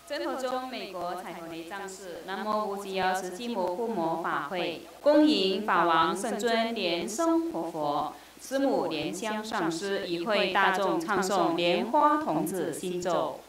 真佛中美国彩虹雷藏寺南无无极药师基摩护摩法会，恭迎法王圣尊莲松活佛、师母莲香上师，与会大众唱诵莲花童子心咒。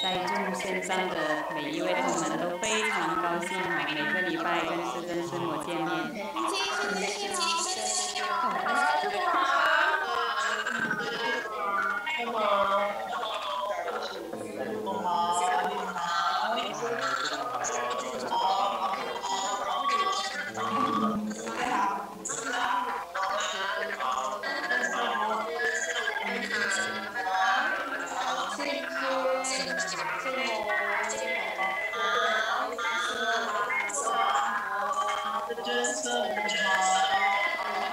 在众线上的每一位同仁都非常高兴每个礼拜跟师尊师母见面。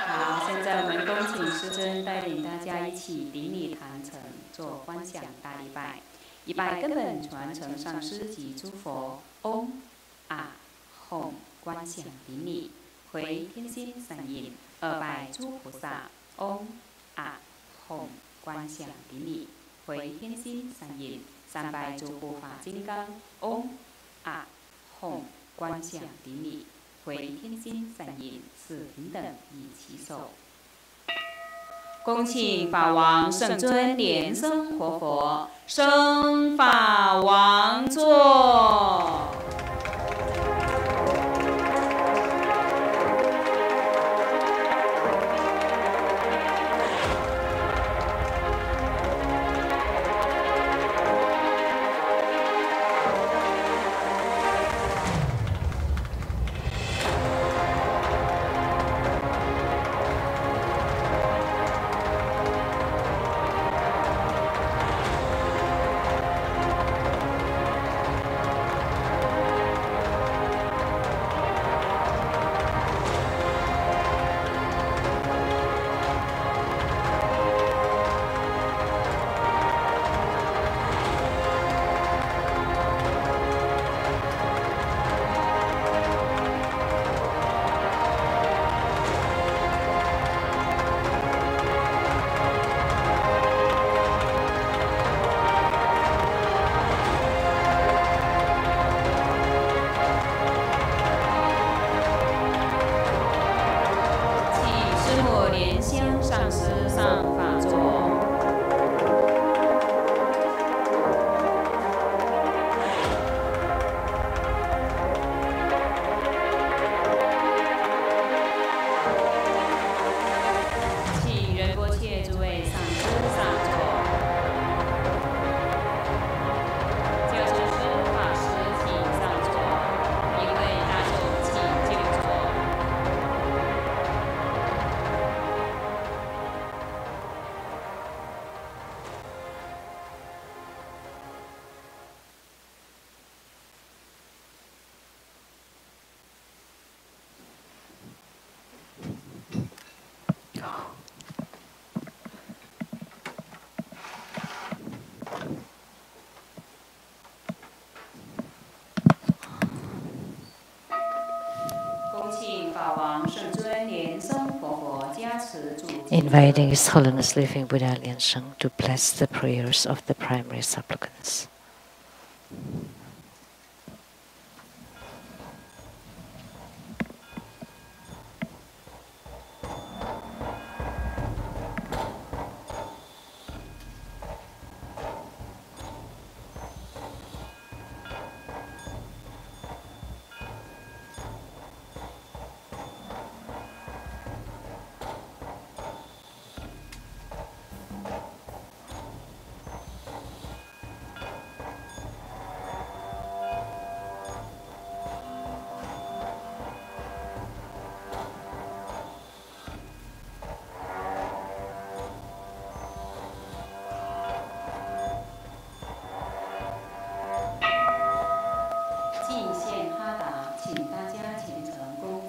好，现在我们恭请师尊带领大家一起顶礼坛城，做观想大礼拜。一拜根本传承上师及诸佛，嗡啊吽观想顶礼，回天心三印。二拜诸菩萨，嗡啊吽观想顶礼，回天心三印。三拜诸护法金刚，嗡啊吽观想顶礼，回天心三印。四平等一起手。恭请法王圣尊莲生活佛升法王座。inviting His Holiness Living Buddha Lian-Sheng to bless the prayers of the primary supplicants.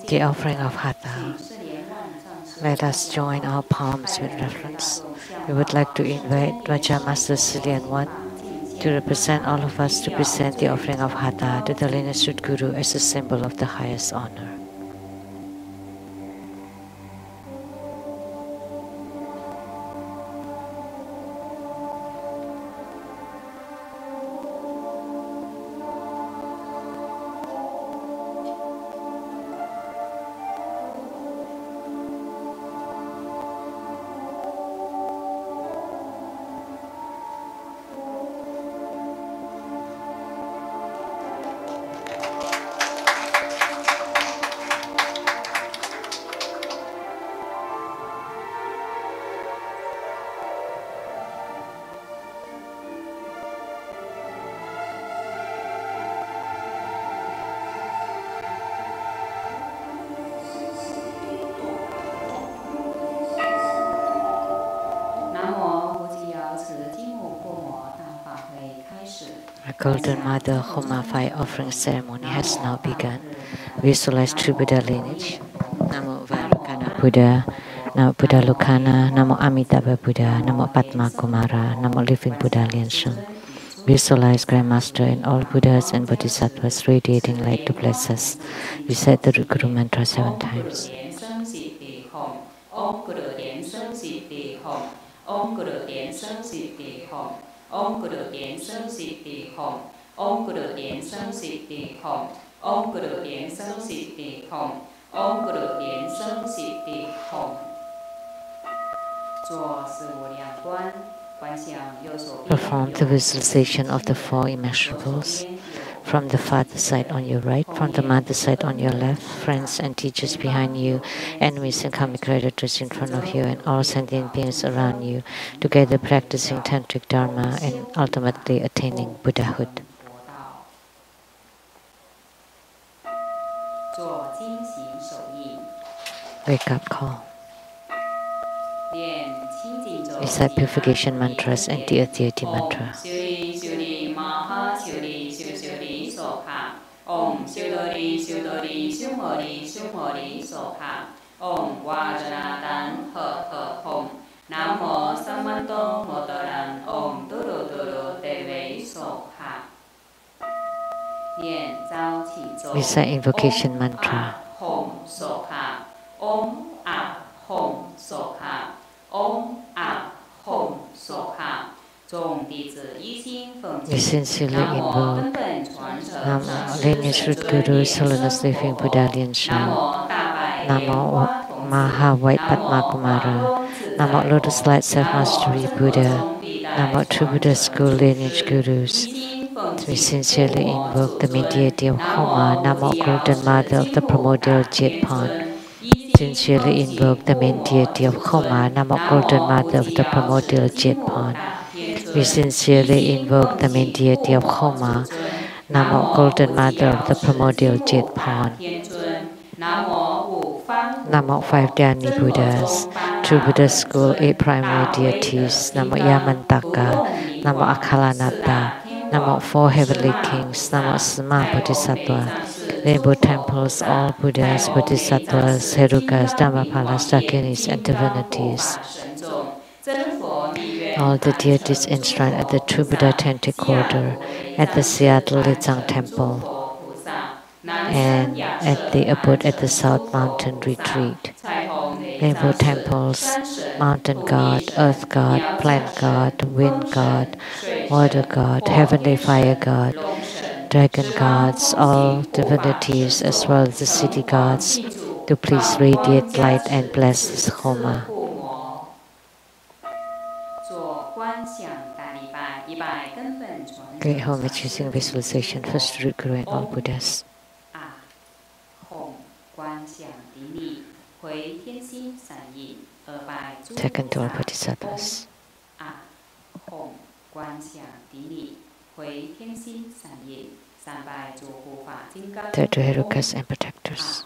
The offering of Hatha. Let us join our palms with reverence. We would like to invite Vajra Master Silian One to represent all of us to present the offering of Hatha to the lineage Guru as a symbol of the highest honor. Golden Mother Homa fire offering ceremony has now begun. Visualize true Buddha lineage. Namo Vairocana Buddha, Namo Buddha Lokana, Namo Amitabha Buddha, Namo Padmakumara, Namo Living Buddha Lian-Sheng. Visualize Grandmaster and all Buddhas and Bodhisattvas radiating light to bless us. Recite the Guru mantra 7 times. Om Guru Lian-Sheng Siddhi Hom. Om Guru Lian-Sheng Siddhi Hom. Om Guru Lian-Sheng Siddhi Hom. Om Guru Lian-Sheng Siddhi Hom. Om Guru Lian-Sheng Siddhi Hom. Om Guru Lian-Sheng Siddhi Hom. Perform the visualization of the 4 immeasurables. From the father side on your right, from the mother side on your left, friends and teachers behind you, enemies and karmic creditors in front of you, and all sentient beings around you, together practicing tantric dharma and ultimately attaining Buddhahood. Wake up call. Recite purification mantras and the deity mantra. Om Siudori Siudori Siumori Siumori Soha. Om Vajradan He Hom. Namo Samanto Motoran Om Duru Duru Deve Soha. Recite invocation mantra. Hom Soha. Om A Hom Soha. Om A Hom Soha. We sincerely invoke Namo Lineage Root Guru Holiness Living Buddha Lian-Sheng, Namo Maha White Padmakumara, Namo Lotus Light Self-Mastery Buddha, Namo True Buddha School Lineage Gurus. We sincerely invoke the main deity of Homa, Namo Golden Mother of the Primordial Jade Pond. Sincerely invoke the main deity of Homa, Namo Golden Mother of the Primordial Jade Pond. We sincerely invoke the main deity of Homa, Namo Golden Mother of the Primordial Jade Pond. Namo 5 Dhyani Buddhas, True Buddha School 8 primary deities, Namo Yamantaka, Namo Akalanata, Namo 4 heavenly kings, Namo Sma Bodhisattva, Rainbow temples, all Buddhas, Bodhisattvas, Herukas, Dhammapalas, Dakinis, and divinities. All the deities enshrined at the True Buddha Tantric Order, at the Seattle Litsang Temple, and at the abode at the South Mountain Retreat. rainbow temples, mountain god, earth god, plant god, wind god, water god, heavenly fire god, dragon gods, all divinities as well as the city gods, to please radiate light and bless this Homa. Great homage using visualization for Sri Guru and all Buddhas. Second to all Bodhisattvas. Third to Herukas and protectors.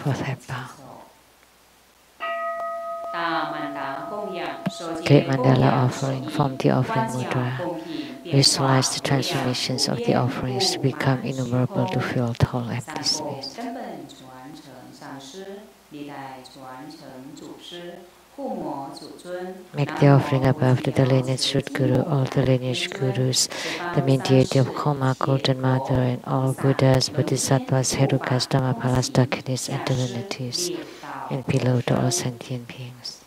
Fourth head bow. Great mandala offering, form the offering mudra. Visualize the transformations of the offerings to become innumerable to fill the whole empty space. Make the offering above to the lineage root guru, all the lineage gurus, the mediator of Homa, Golden Mother, and all Buddhas, Bodhisattvas, Herukas, Dhammapalas, Dakinis, and divinities, and below to all sentient beings.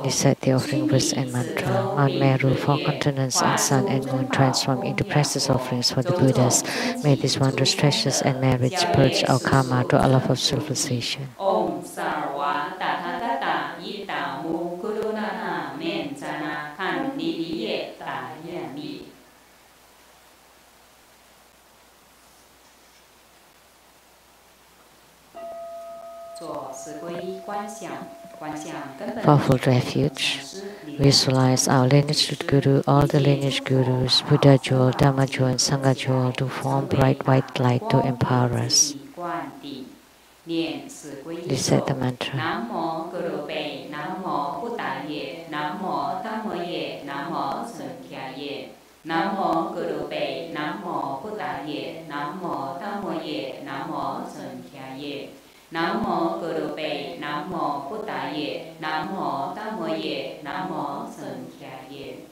Recite the offering verse and mantra. On Meru, 4 continents and sun and moon transform into precious offerings for the Buddhas. May these wondrous treasures and merits purge our karma to a love of civilization. Powerful refuge. Visualize our lineage root guru, all the lineage gurus, Buddha jewel, Dhamma jewel, and Sangha jewel to form bright white light to empower us. Recite the mantra. Namo Guru Be, Namo Buddhaye, Namo Dhammaye, Namo Sankhyaye. Namo Guru Be, Namo Buddhaye, Namo Dhammaye, Namo Sankhyaye. Namo Guru Be, Namo Buddhaye, Namo Dhammaye, Namo Sankhyaye.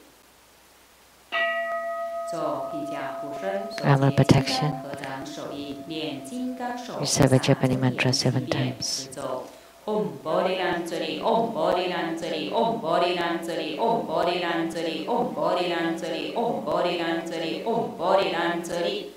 Armor protection. Recite the Japanese mantra 7 times. Om Bodhi-Lanjali, Om Bodhi-Lanjali, Om Bodhi-Lanjali, Om Bodhi-Lanjali, Om Bodhi-Lanjali, Om Bodhi-Lanjali, Om Bodhi-Lanjali.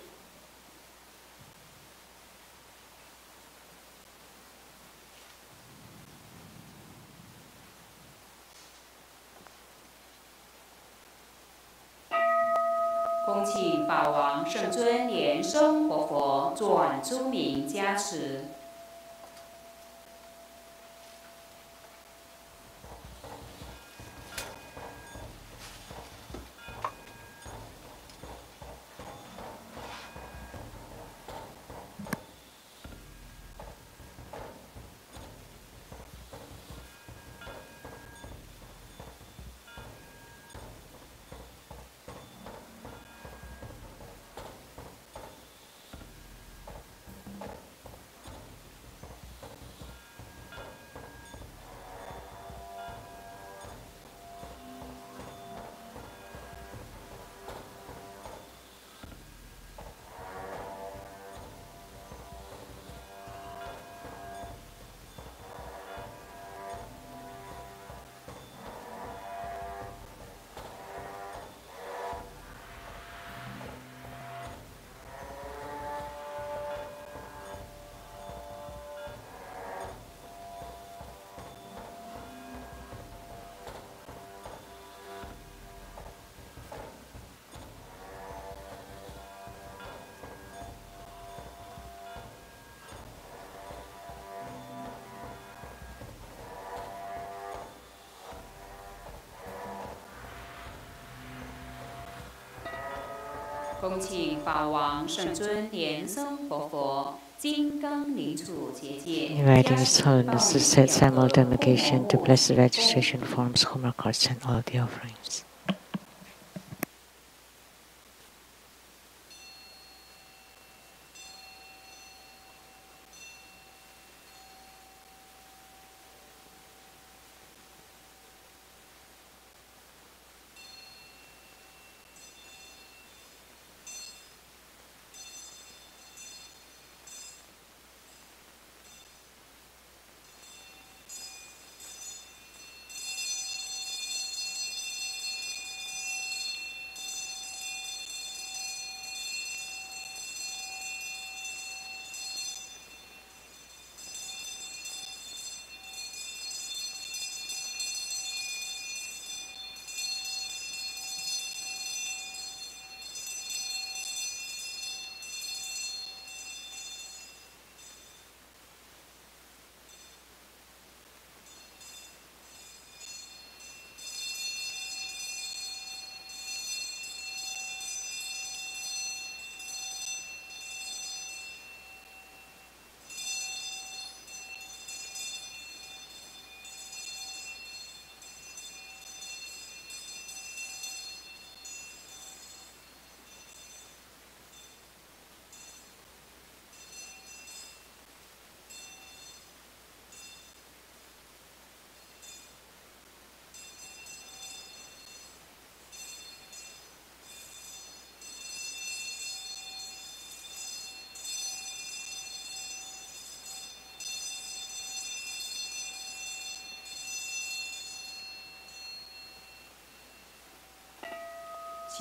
Inviting His Holiness to set simultaneation to bless the registration forms, Homa cards, and all the offerings.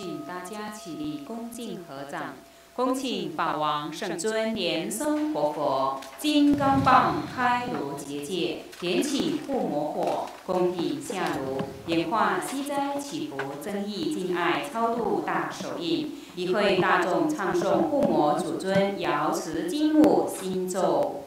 请大家起立，恭敬合掌。恭请法王圣尊莲松活佛，金刚棒开炉结界，点起护魔火，供品下炉，演化息灾祈福增益敬爱超度大手印，以会大众唱诵护魔主尊瑶池金木心咒。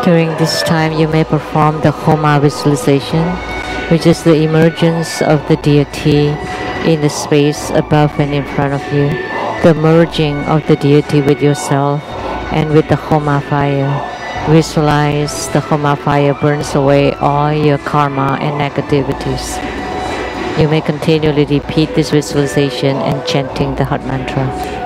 During this time, you may perform the Homa visualization, which is the emergence of the deity in the space above and in front of you, the merging of the deity with yourself and with the Homa fire. Visualize the Homa fire burns away all your karma and negativities. You may continually repeat this visualization and chanting the heart mantra.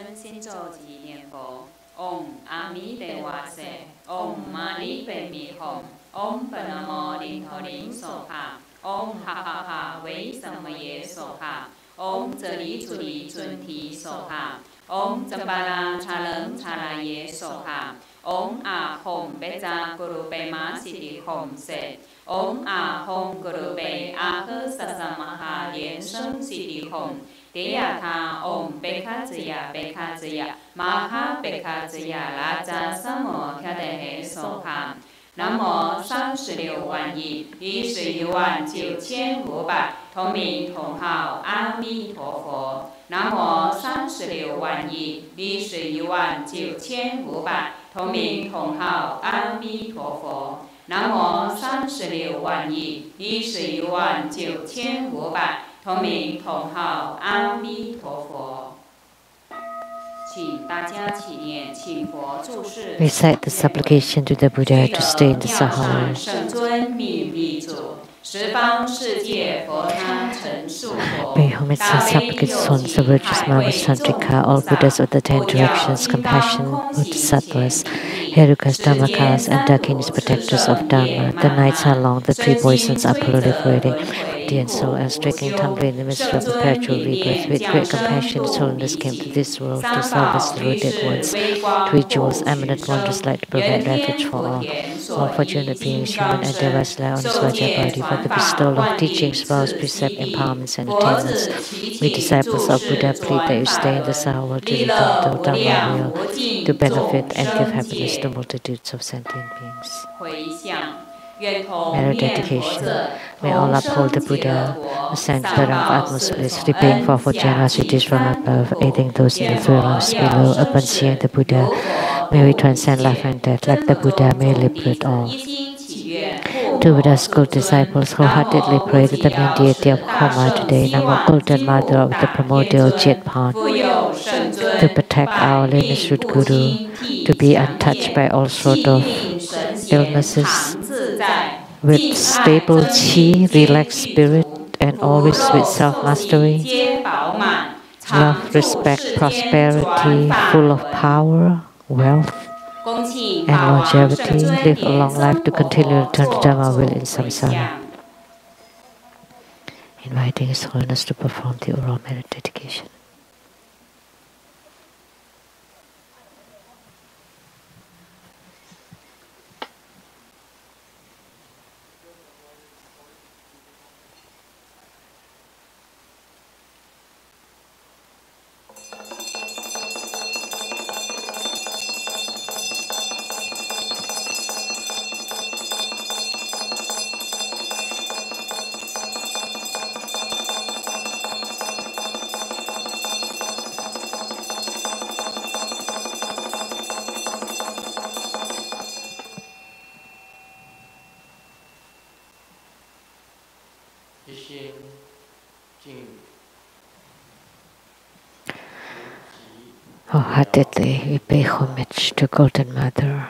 尊心咒及念佛。唵阿弥陀瓦塞，唵嘛呢呗咪吽，唵本南无林陀林娑哈，唵哈哈哈为什么耶娑哈，唵这里处理准提娑哈，唵增巴拉查楞查拉耶娑哈，唵阿吽贝扎咕噜贝玛西提吽塞，唵阿吽咕噜贝阿呵萨萨玛哈连生西提吽。迪亚他唵贝卡兹亚贝卡兹亚玛哈贝卡兹亚拉扎萨摩诃德嘿娑哈。南无36万亿119,500同名同号阿弥陀佛。南无36万亿119,500同名同号阿弥陀佛。南无36万亿119,500同名同号阿弥陀佛。请大家起念，请佛注释。Recite the supplication to the Buddha to stay in the Sahara. 圣尊命立主，十方世界佛他成数佛。 Pay homage and supplications to the virtuous Mahapratisara, all Buddhas of the 10 directions, compassion, Bodhisattvas, Herukas, Dhammakas, and Dakinis, protectors of Dharma. The nights are long, the 3 poisons are proliferating. And soul, and striking tumbling in the midst of perpetual rebirth, with great compassion, His Holiness came to this world to salve its deluded ones, to rituals, eminent wonders like to prevent refuge for all. All fortunate beings, human and devas, lie on His Vajrapadi for the bestowal of teachings, vows, precepts, empowerments, and attainments. We disciples of Buddha plead that you stay in the Sahara world to return to Dharma wheel, to benefit and give happiness to multitudes of sentient beings. Merit dedication. May all uphold the Buddha, ascend to the realm of utmost bliss, repaying for generosities from above, aiding those in the three realms below. Upon seeing the Buddha, may we transcend life and death like the Buddha, may liberate all. To Buddha's good disciples wholeheartedly pray to the main deity of Homa today, Namo Golden Mother of the primordial Jetpan, to protect our lineage root Guru, to be untouched by all sorts of illnesses, with stable chi, relaxed spirit, and always with self-mastery, love, respect, prosperity, full of power, wealth, and longevity, live a long life to continue to turn the Dharma wheel in samsara. Inviting His Holiness to perform the oral merit dedication. Wholeheartedly, we pay homage to Golden Mother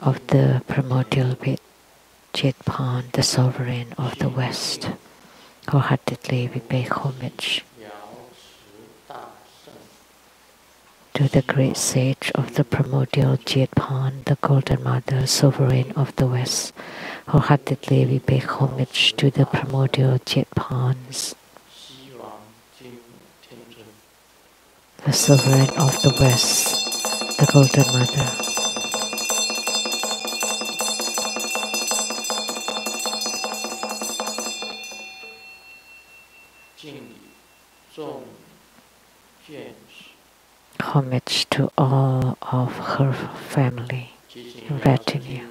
of the primordial Jetpan, the sovereign of the West. Wholeheartedly, we pay homage to the great sage of the primordial Jetpan, the Golden Mother, sovereign of the West. Wholeheartedly, we pay homage to the primordial Jetpans, the sovereign of the West, the Golden Mother. Homage to all of her family and retinue.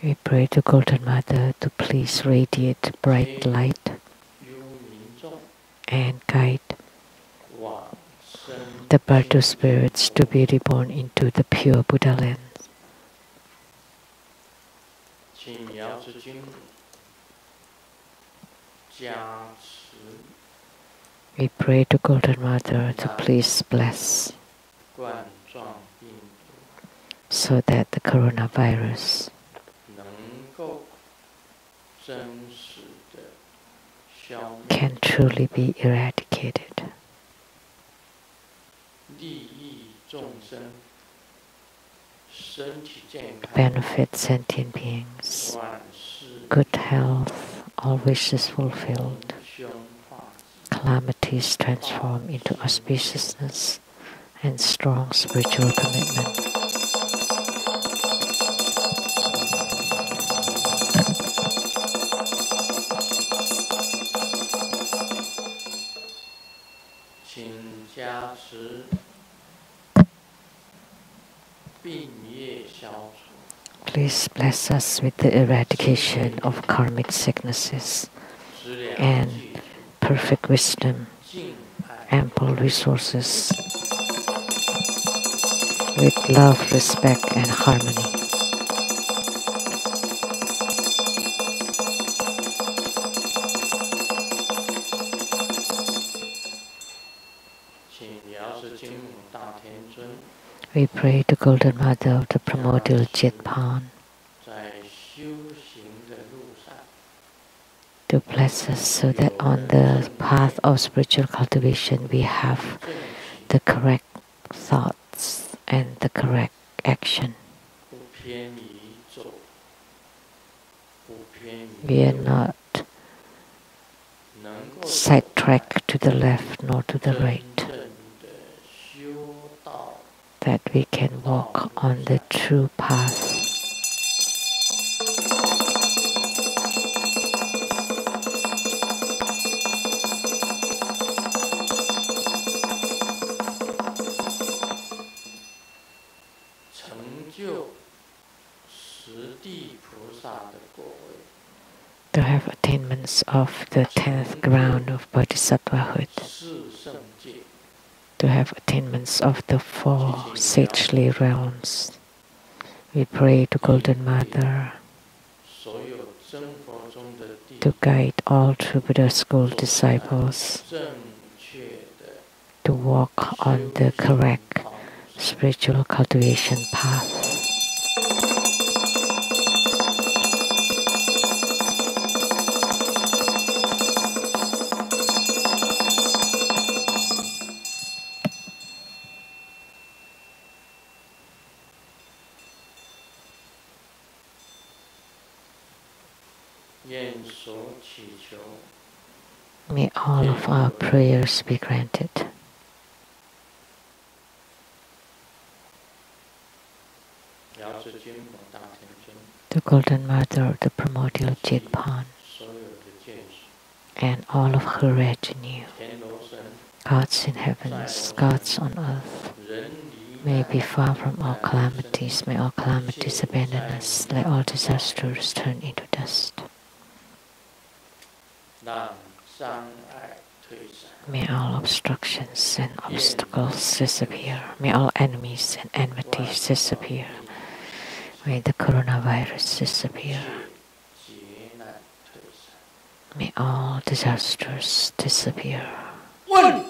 We pray to Golden Mother to please radiate bright light and guide the Bardo spirits to be reborn into the pure Buddha land. We pray to Golden Mother to please bless so that the coronavirus can truly be eradicated. Benefit sentient beings, good health, all wishes fulfilled, calamities transform into auspiciousness and strong spiritual commitment. Please bless us with the eradication of karmic sicknesses and perfect wisdom, ample resources, with love, respect, and harmony. We pray to Golden Mother of the Primordial Jetpan to bless us so that on the path of spiritual cultivation we have the correct thoughts and the correct action. We are not sidetracked to the left nor to the right. That we can walk on the true path. To have attainments of the 10th ground of Bodhisattvahood. To have attainments of the 4 sagely realms. We pray to Golden Mother to guide all true Buddha school disciples to walk on the correct spiritual cultivation path. May all of our prayers be granted. The Golden Mother of the Primordial Jetpan and all of her retinue, gods in heavens, gods on earth, may be far from all calamities. May all calamities abandon us. Let all disasters turn into dust. May all obstructions and obstacles disappear. May all enemies and enmities disappear. May the coronavirus disappear. May all disasters disappear. One.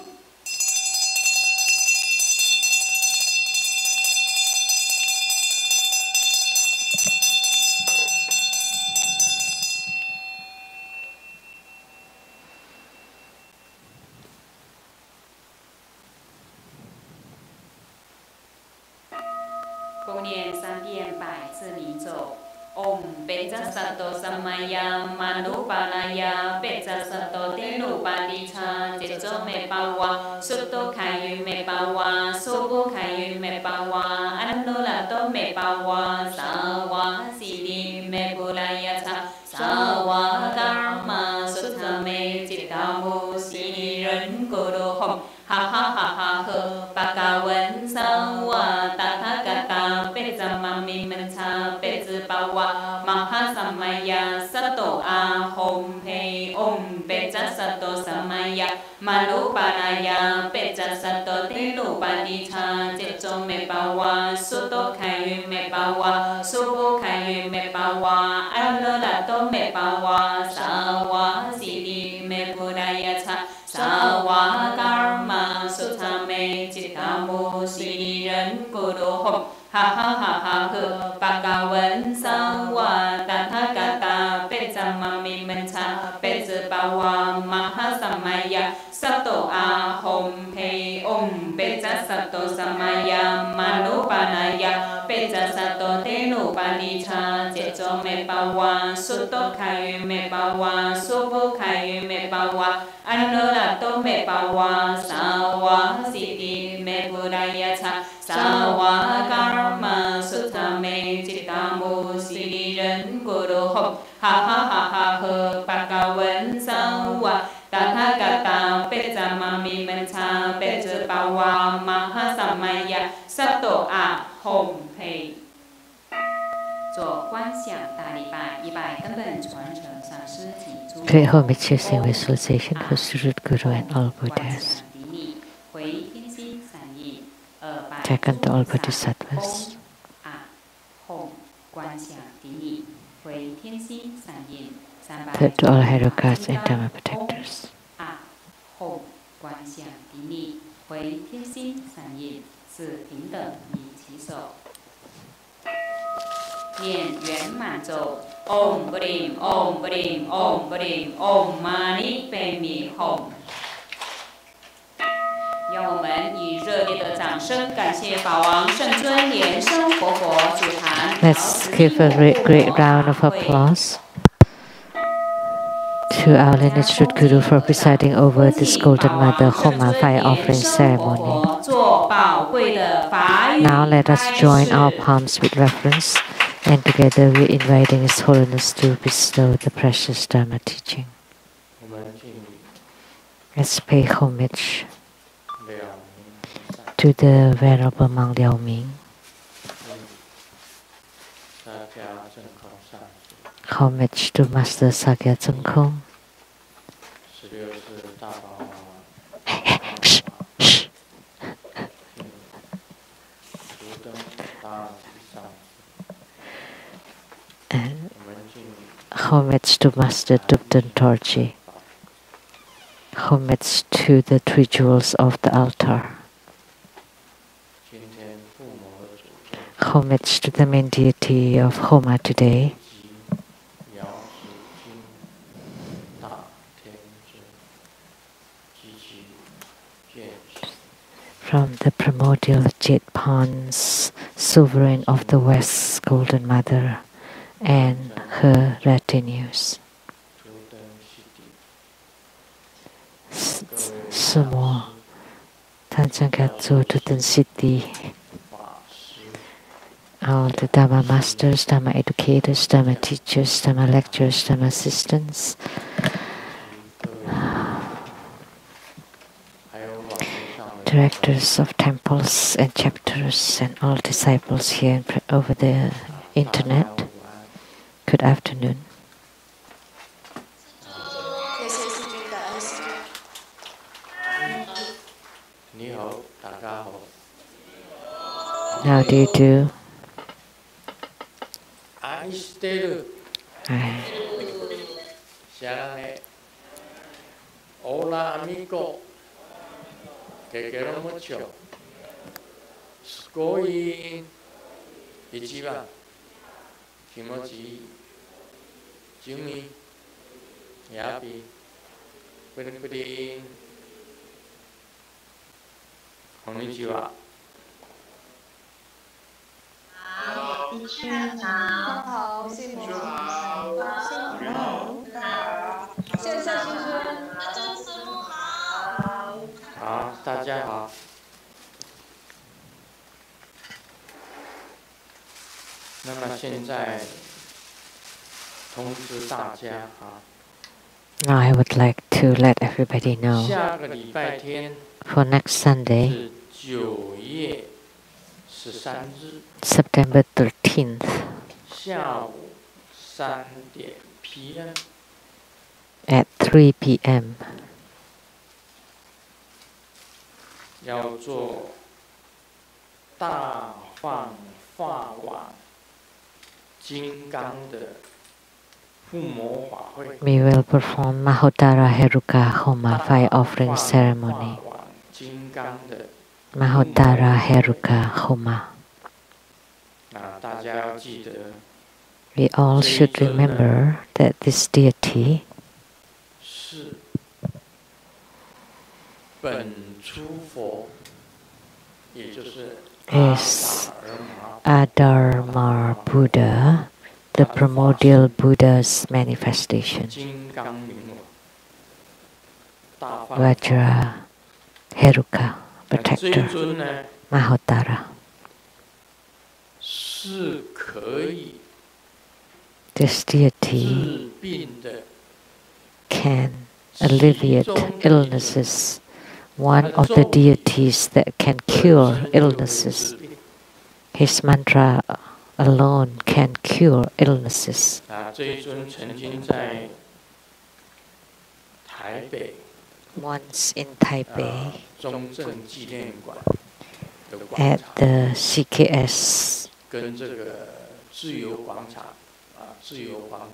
Sato Samaya Manupalaya Pecha Sato Tenupadicha Jetso Me Pawa Suto Kayu Me Pawa Sobu Kayu Me Pawa Anulato Me Pawa Sawa Sidi Me Bulayata Sawa Dharma Sutta Me Jitamu Si Ren Guru Hom Ha ha ha ha ha Bhagavan Sawa Tathagata Pecha Mami Mencha Pecha Pawa Mahasamaya Sato Ahom He Om Pecha Sato Samaya Manuparaya Pecha Sato Tenupadicha Jetso Me Pawa Suto Kayu Me Pawa Subu Kayu Me Pawa Anulato Me Pawa Sawa Sidi Me Budayata Sawa Dharma Sutta Me Jitamu Si Ren Guru Hom Ha ha ha ha ha Bhagavan Sawa Tathagata Pecha ma mi men cha pe zhe ba wa ma ha samaya sato a hom pe om pe cha sato samaya manu panaya pe cha sato te nu pani cha je cho me ba wa su to khai me ba wa su bu khai me ba wa anora to me ba wa sa wa si ti me budaya cha sa wa karma sutta me chitta mu si di ren guru hop ha ha ha ha he pa ca wen sa wa ta tha ca ta pe cha ma mi men cha pe zhe ba wa ma ha samaya sato a hom pei 做观想大礼拜100根本传承上师体诸 Pray homage using visualization for Sri Guru and all Buddhas. Second to all Bodhisattvas. Third to all Herukas and Dharma protectors. 念圆满咒 Om Brim Om Brim Om Brim Om Mani Padme Hum。让我们以热烈的掌声感谢法王圣尊莲生活佛主坛。Let's give a great round of applause to our lineage root Guru for presiding over this Golden Mother Homa fire offering ceremony. Now let us join our palms with reverence, and together we are inviting His Holiness to bestow the precious Dharma teaching. Let's pay homage to the Venerable Monk Liao Ming. Homage to Master Sakya Tsongkhong. And homage to Master Dubden Torji. Homage to the three jewels of the altar. Homage to the main deity of Homa today. From the primordial Jet Ponds, sovereign of the West's Golden Mother, and her retinues. Semua Tanjanggatsu Tutan City, all the Dharma masters, Dharma educators, Dharma teachers, Dharma lecturers, Dharma assistants, directors of temples and chapters, and all disciples here over the internet. Good afternoon. How do you do? Hola amigo, te quiero mucho. Sugoi ichiban, kimochi, Jumi, Yapi, Pudin, Konnichiwa. 好，谢谢你好，谢谢先生，真师傅好。好，大家好。那么现在通知大家啊。Now I would like to let everybody know. 下个礼拜天 for next Sunday, 是9月13日 September 13th, 下午3点 p.m. at 3 p.m. 要做大放法网金刚的附魔法会。 We will perform Mahottara Heruka Homa fire offering ceremony. 金刚的 Mahottara Heruka Homa. 大家要记得 We all should remember that this deity is Adharma Buddha, the primordial Buddha's manifestation. Vajra, Heruka, protector, Mahottara. This deity can alleviate illnesses, one of the deities that can cure illnesses. His mantra alone can cure illnesses. Once in Taipei, at the CKS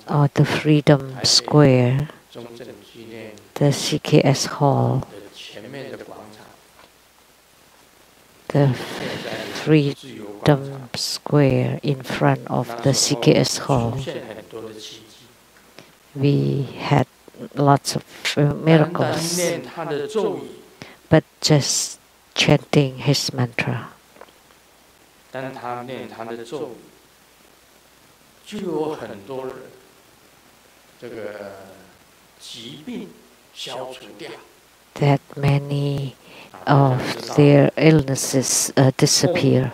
or the Freedom Square, the CKS Hall, the Freedom Square in front of the CKS Hall, we had lots of miracles, but just chanting his mantra. That many of their illnesses disappear.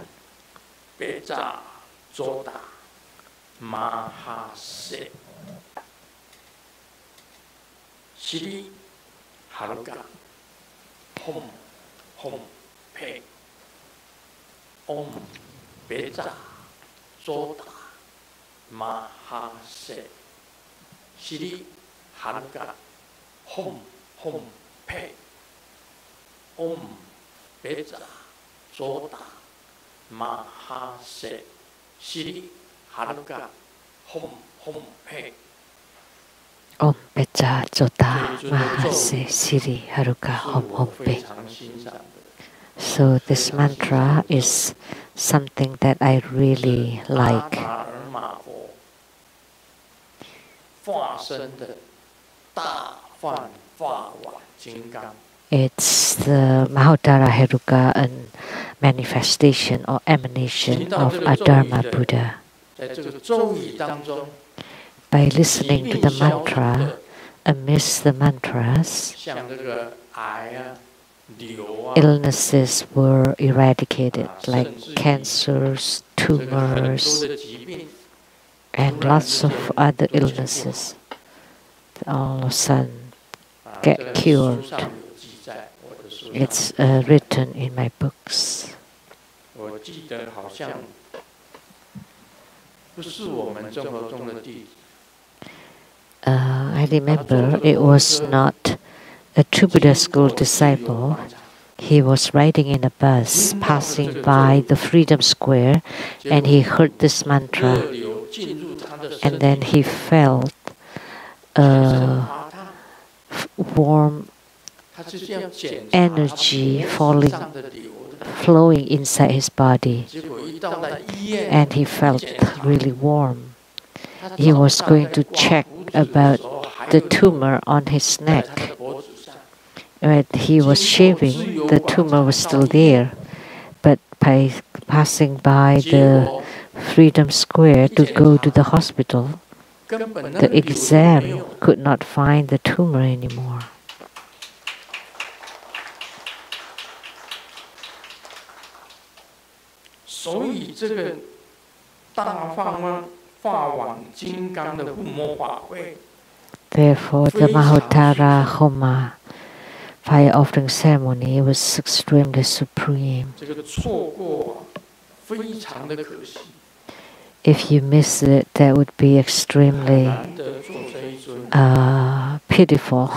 Om Pecha Jota Mahase Siri Heruka Hom Hom Pe. So this mantra is something that I really like. It's the Mahottara Heruka and manifestation or emanation of Adharma Buddha. By listening to the mantra, amidst the mantras, illnesses were eradicated, like cancers, tumors, and lots of other illnesses. All of a sudden get cured. It's written in my books. I remember it was not a true Buddha school disciple. He was riding in a bus, passing by the Freedom Square, and he heard this mantra. And then he felt warm energy flowing inside his body, and he felt really warm. He was going to check about the tumor on his neck. When he was shaving, the tumor was still there, but by passing by the Freedom Square to go to the hospital, the exam could not find the tumor anymore. Therefore, the Mahottara Homa fire offering ceremony was extremely supreme. If you miss it, that would be extremely pitiful.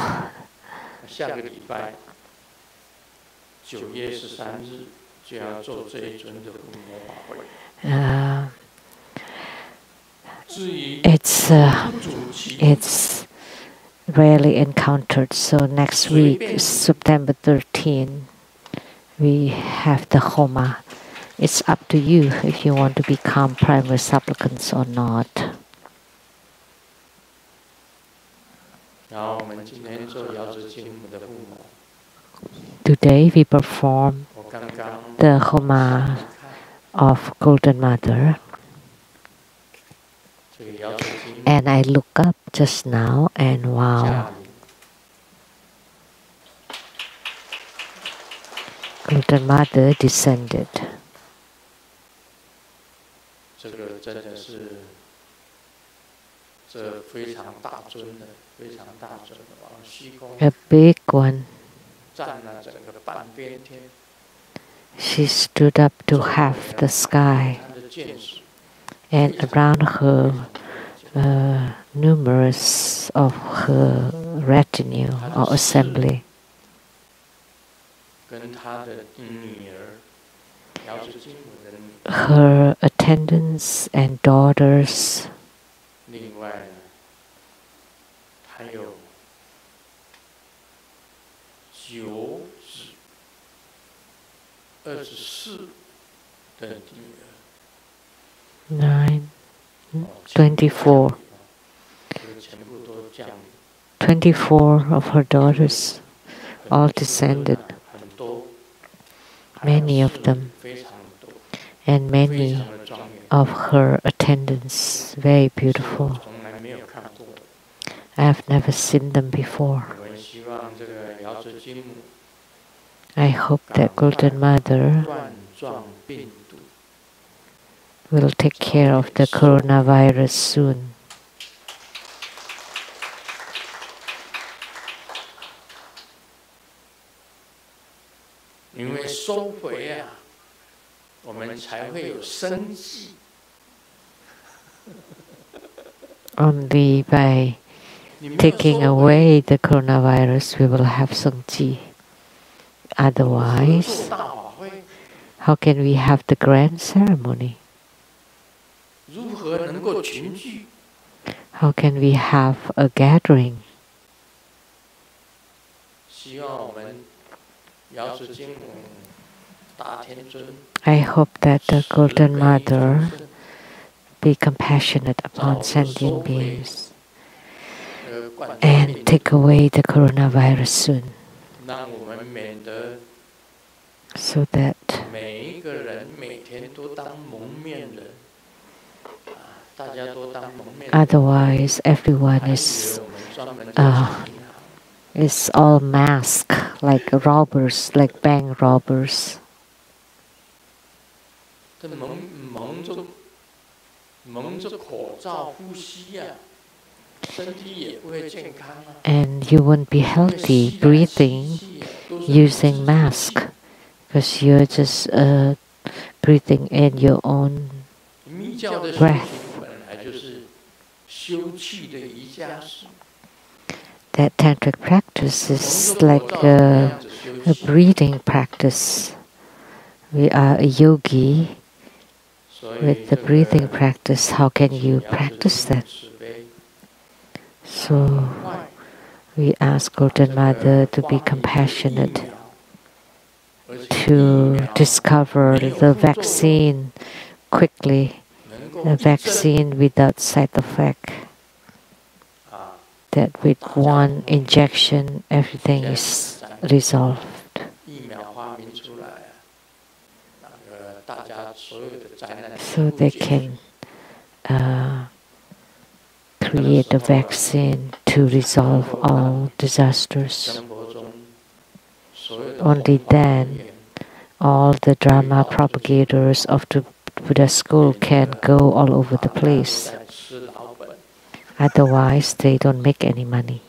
It's rarely encountered. So next week, September 13, we have the Homa. It's up to you if you want to become primary supplicants or not. Today we perform the Homa of Golden Mother. And I look up just now and wow. Golden Mother descended. A big one. She stood up to half the sky, and around her numerous of her retinue or assembly. Her attendants and daughters. Nine, 24. 24 of her daughters all descended. Many of them. And many of her attendants, very beautiful. I have never seen them before. I hope that Golden Mother will take care of the coronavirus soon. Only by taking away the coronavirus we will have sangji. Otherwise, how can we have the grand ceremony? How can we have a gathering? I hope that the Golden Mother be compassionate upon sentient beings and take away the coronavirus soon, so that otherwise everyone is all masked like robbers, like bank robbers. And you won't be healthy breathing using mask, because you're just breathing in your own breath. That tantric practice is like a breathing practice. We are a yogi. With the breathing practice, how can you practice that? So we ask Golden Mother to be compassionate, to discover the vaccine quickly, a vaccine without side effect, that with one injection everything is resolved. So they can create a vaccine to resolve all disasters. Only then all the Dharma propagators of the Buddha school can go all over the place. Otherwise, they don't make any money.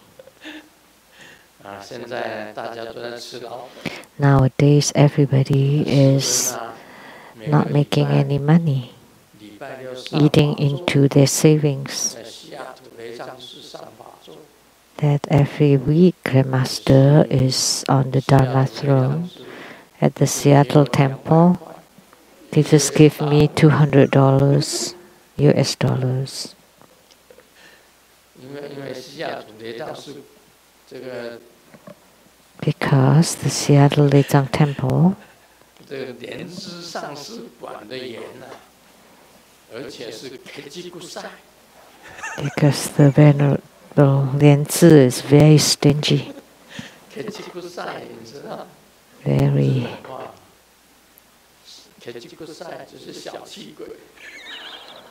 Nowadays, everybody is not making any money, eating into their savings. That every week, Grandmaster is on the Dharma throne at the Seattle temple. They just give me $200 US dollars. Because the Seattle Lechang temple because the Well, Lian-Zi is very stingy. Very.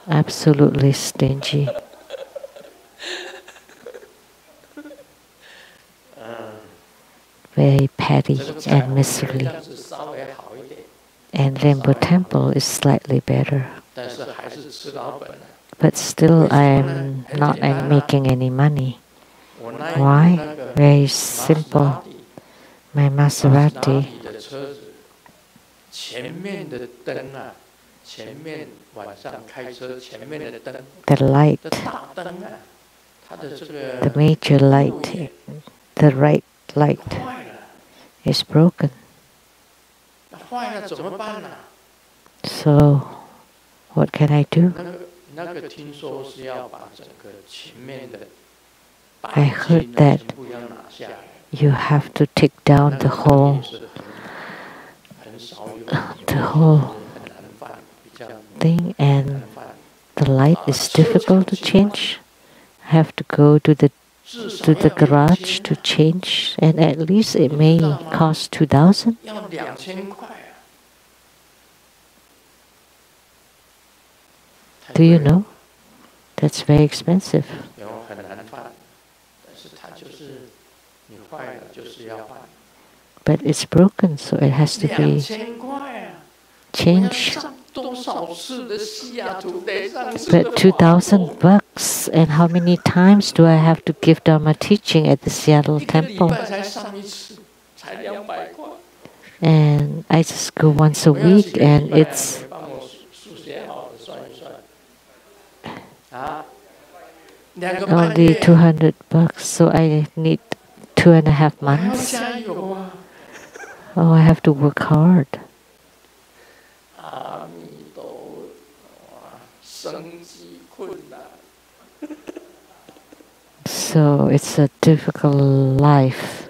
Absolutely stingy. Very petty and miserly. And Lempo Temple is slightly better. But still I'm not making any money. Why? Very simple. My Maserati, the light, the major light, the right light is broken. So, what can I do? I heard that you have to take down the whole thing, and the light is difficult to change. I have to go to the garage to change, and at least it may cost 2,000. Do you know? That's very expensive. But it's broken, so it has to be changed. But 2,000 bucks, and how many times do I have to give Dharma teaching at the Seattle temple? And I just go once a week, and it's only 200 bucks, so I need 2.5 months. Oh, I have to work hard. So it's a difficult life.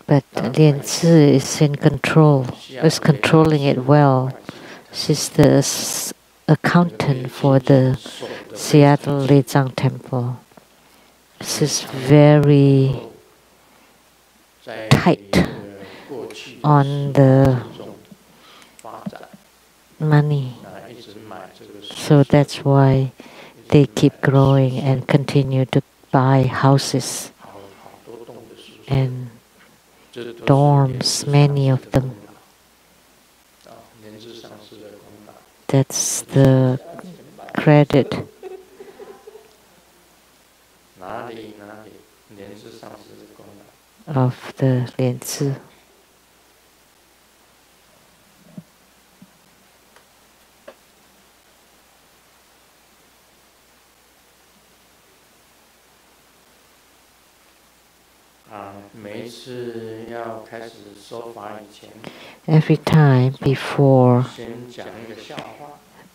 But Lian-Zi is in control, is controlling it well. She's the accountant for the Seattle Lezang Temple. She's very tight on the money. So that's why they keep growing and continue to buy houses and dorms, many of them. That's the credit. Of the Lian-Zi. Every time before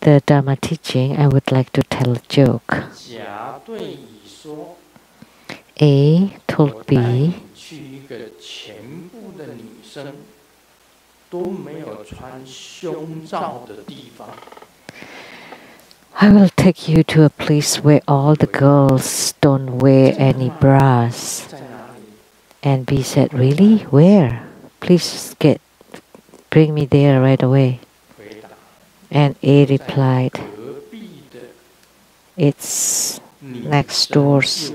the Dharma teaching, I would like to tell a joke. A told B, I will take you to a place where all the girls don't wear any bras. And B said, really? Where? Please bring me there right away. And A replied, it's next door's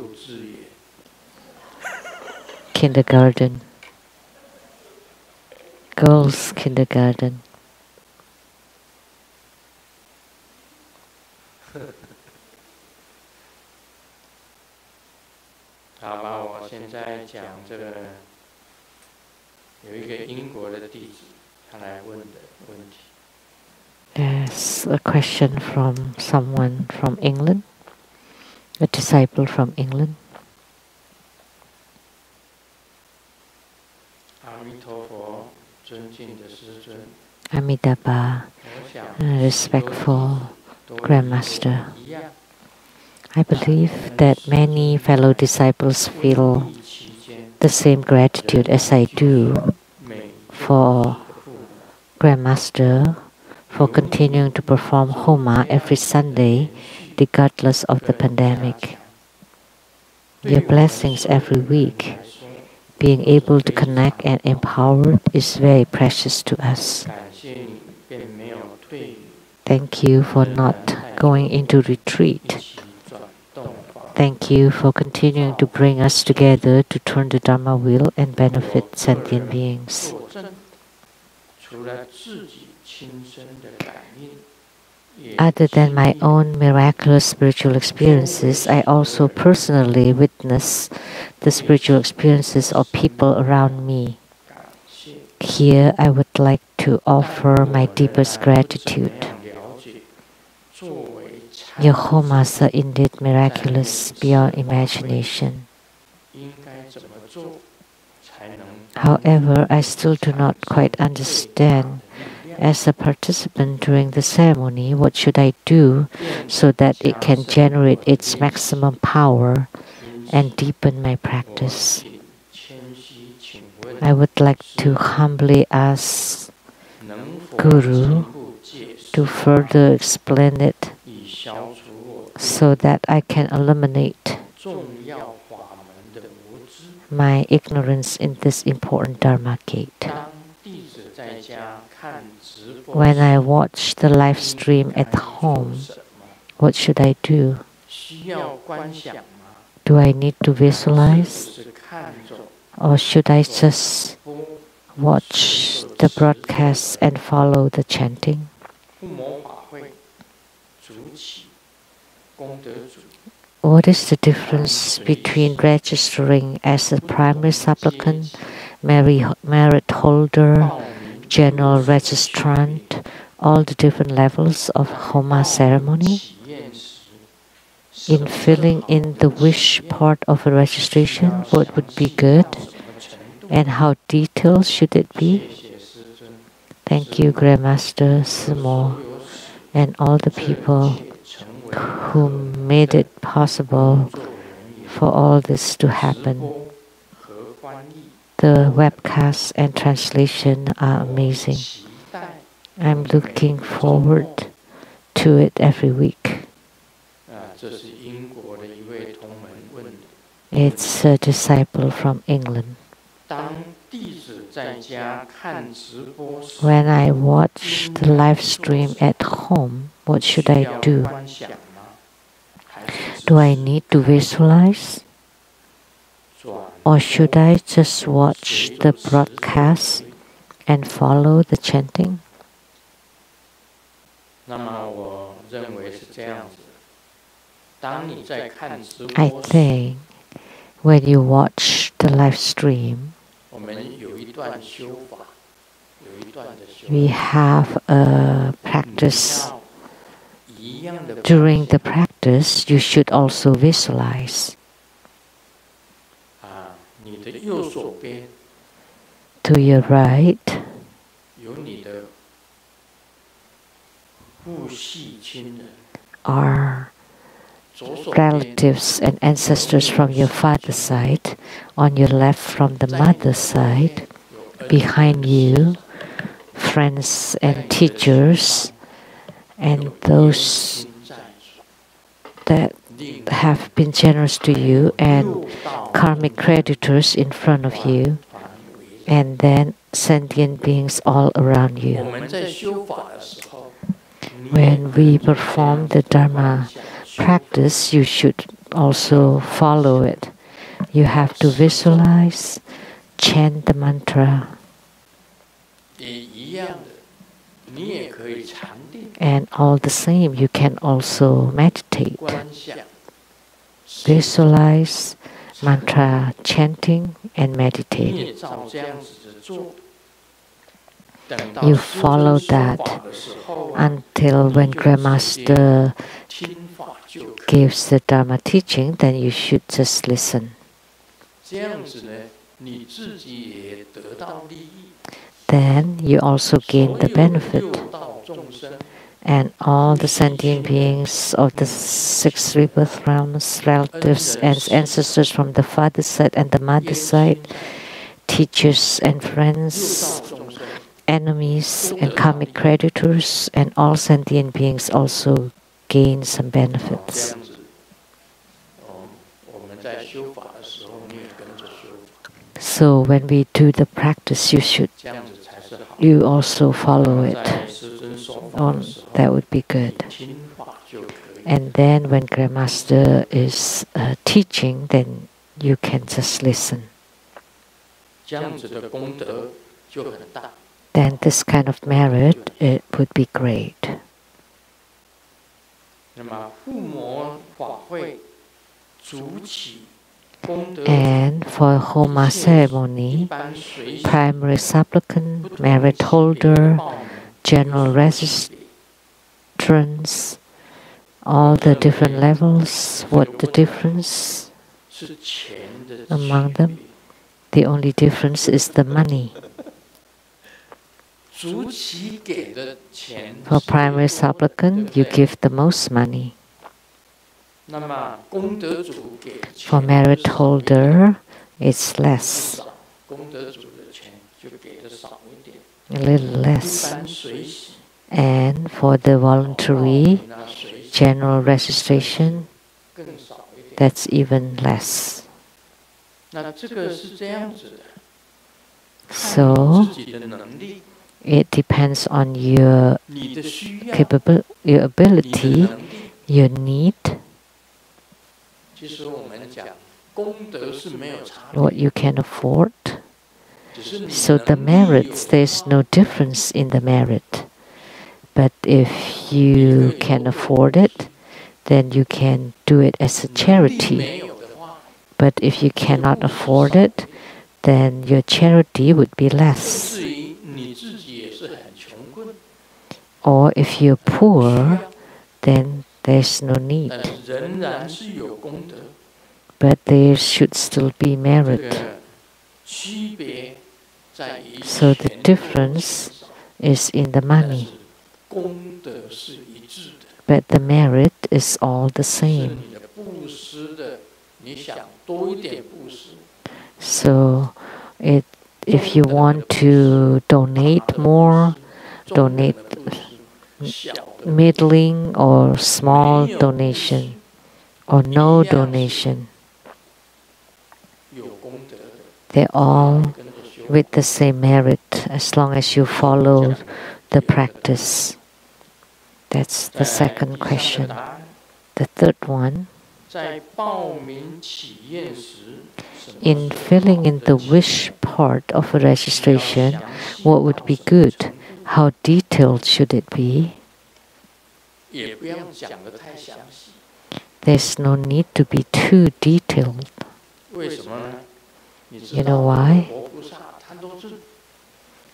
kindergarten, girls' kindergarten. There's a question from someone from England, a disciple from England. Amitabha, respectful Grandmaster. I believe that many fellow disciples feel the same gratitude as I do for Grandmaster for continuing to perform Homa every Sunday, regardless of the pandemic. Your blessings every week, being able to connect and empower, is very precious to us. Thank you for not going into retreat. Thank you for continuing to bring us together to turn the Dharma wheel and benefit sentient beings. Other than my own miraculous spiritual experiences, I also personally witness the spiritual experiences of people around me. Here, I would like to offer my deepest gratitude. Your Homas are indeed miraculous beyond imagination. However, I still do not quite understand. As a participant during the ceremony, what should I do so that it can generate its maximum power and deepen my practice? I would like to humbly ask Guru to further explain it so that I can eliminate my ignorance in this important Dharma gate. When I watch the live stream at home, what should I do? Do I need to visualize? Or should I just watch the broadcast and follow the chanting? What is the difference between registering as a primary supplicant, merit holder, general registrant, all the different levels of Homa ceremony? In filling in the wish part of a registration, what would be good? And how detailed should it be? Thank you, Grandmaster Sumo, and all the people who made it possible for all this to happen. The webcast and translation are amazing. I'm looking forward to it every week. It's a disciple from England. When I watch the live stream at home, what should I do? Do I need to visualize? Or should I just watch the broadcast and follow the chanting? I think when you watch the live stream, we have a practice. During the practice, you should also visualize. To your right are relatives and ancestors from your father's side. On your left from the mother's side. Behind you, friends and teachers and those that have been generous to you, and karmic creditors in front of you, and then sentient beings all around you. When we perform the Dharma practice, you should also follow it. You have to visualize, chant the mantra, and all the same, you can also meditate. Visualize, mantra chanting, and meditating. You follow that until when Grandmaster gives the Dharma teaching, then you should just listen. Then you also gain the benefit. and all the sentient beings of the 6 rebirth realms, relatives and ancestors from the father's side and the mother's side, teachers and friends, enemies and karmic creditors, and all sentient beings also gain some benefits. So when we do the practice, you also follow it. That would be good. And then when Grandmaster is teaching, then you can just listen. Then this kind of merit, it would be great. And for Homa ceremony, primary supplicant, merit holder, general registrants, all the different levels, what the difference among them? The only difference is the money. For primary supplicant, you give the most money. For merit holder, it's less. A little less. And for the voluntary general registration, that's even less. So it depends on your capability, your ability, your need, what you can afford. So the merits, there's no difference in the merit. But if you can afford it, then you can do it as a charity. But if you cannot afford it, then your charity would be less. Or if you're poor, then there's no need. But there should still be merit. So the difference is in the money. But the merit is all the same. So if you want to donate more, donate middling or small donation, or no donation, they're all with the same merit as long as you follow the practice. That's the second question. The third one, in filling in the wish part of a registration, what would be good? How detailed should it be? There's no need to be too detailed. You know why?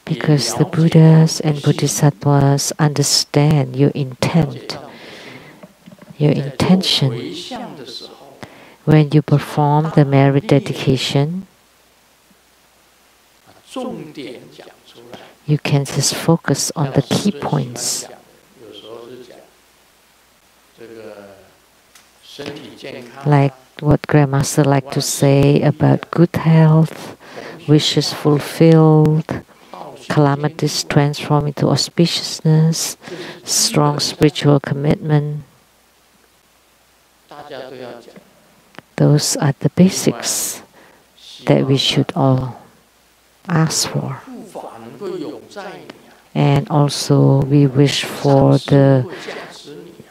Because the Buddhas and Bodhisattvas understand your intent, your intention. When you perform the merit dedication, you can just focus on the key points. Like what Grandmaster liked to say about good health, wishes fulfilled, calamities transformed into auspiciousness, strong spiritual commitment. Those are the basics that we should all ask for. And also we wish for the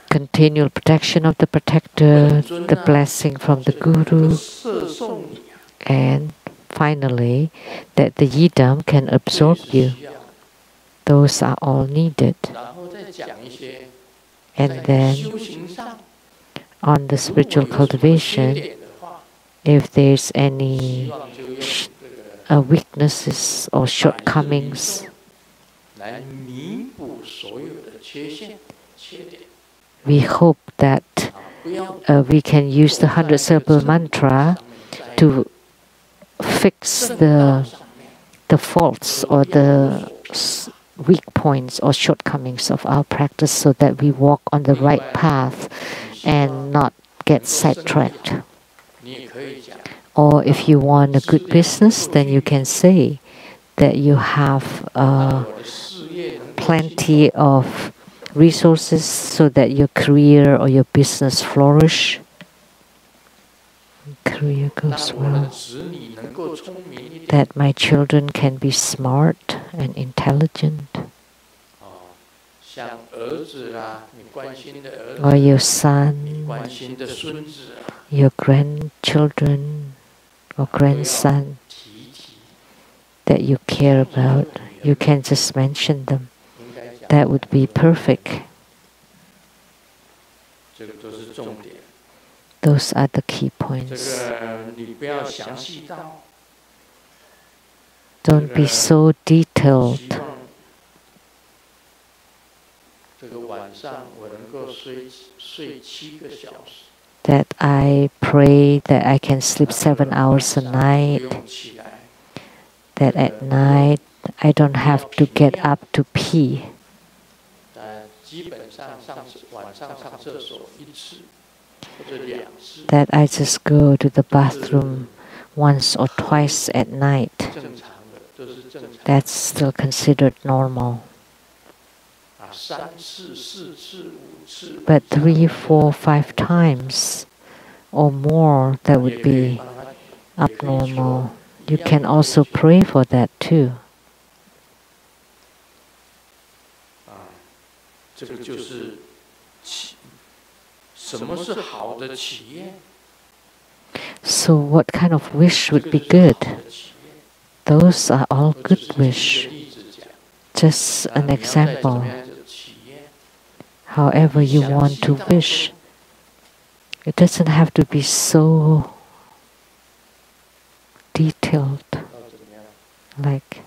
continual protection of the protector, the blessing from the Guru, and finally that the yidam can absorb you. Those are all needed. And then on the spiritual cultivation, if there's any weaknesses or shortcomings, we hope that we can use the 100 syllable mantra to fix the faults or the weak points or shortcomings of our practice so that we walk on the right path and not get sidetracked. Or if you want a good business, then you can say that you have plenty of resources so that your career or your business flourish. Career goes well. That my children can be smart and intelligent. Or your son, your grandchildren or grandson that you care about, you can just mention them. That would be perfect. Those are the key points. Don't be so detailed. That I pray that I can sleep 7 hours a night. That at night I don't have to get up to pee. That I just go to the bathroom once or twice at night. That's still considered normal. But 3, 4, 5 times or more, that would be abnormal. You can also pray for that too. So what kind of wish would be good? Those are all good wish. Just an example. However you want to wish. It doesn't have to be so detailed. Like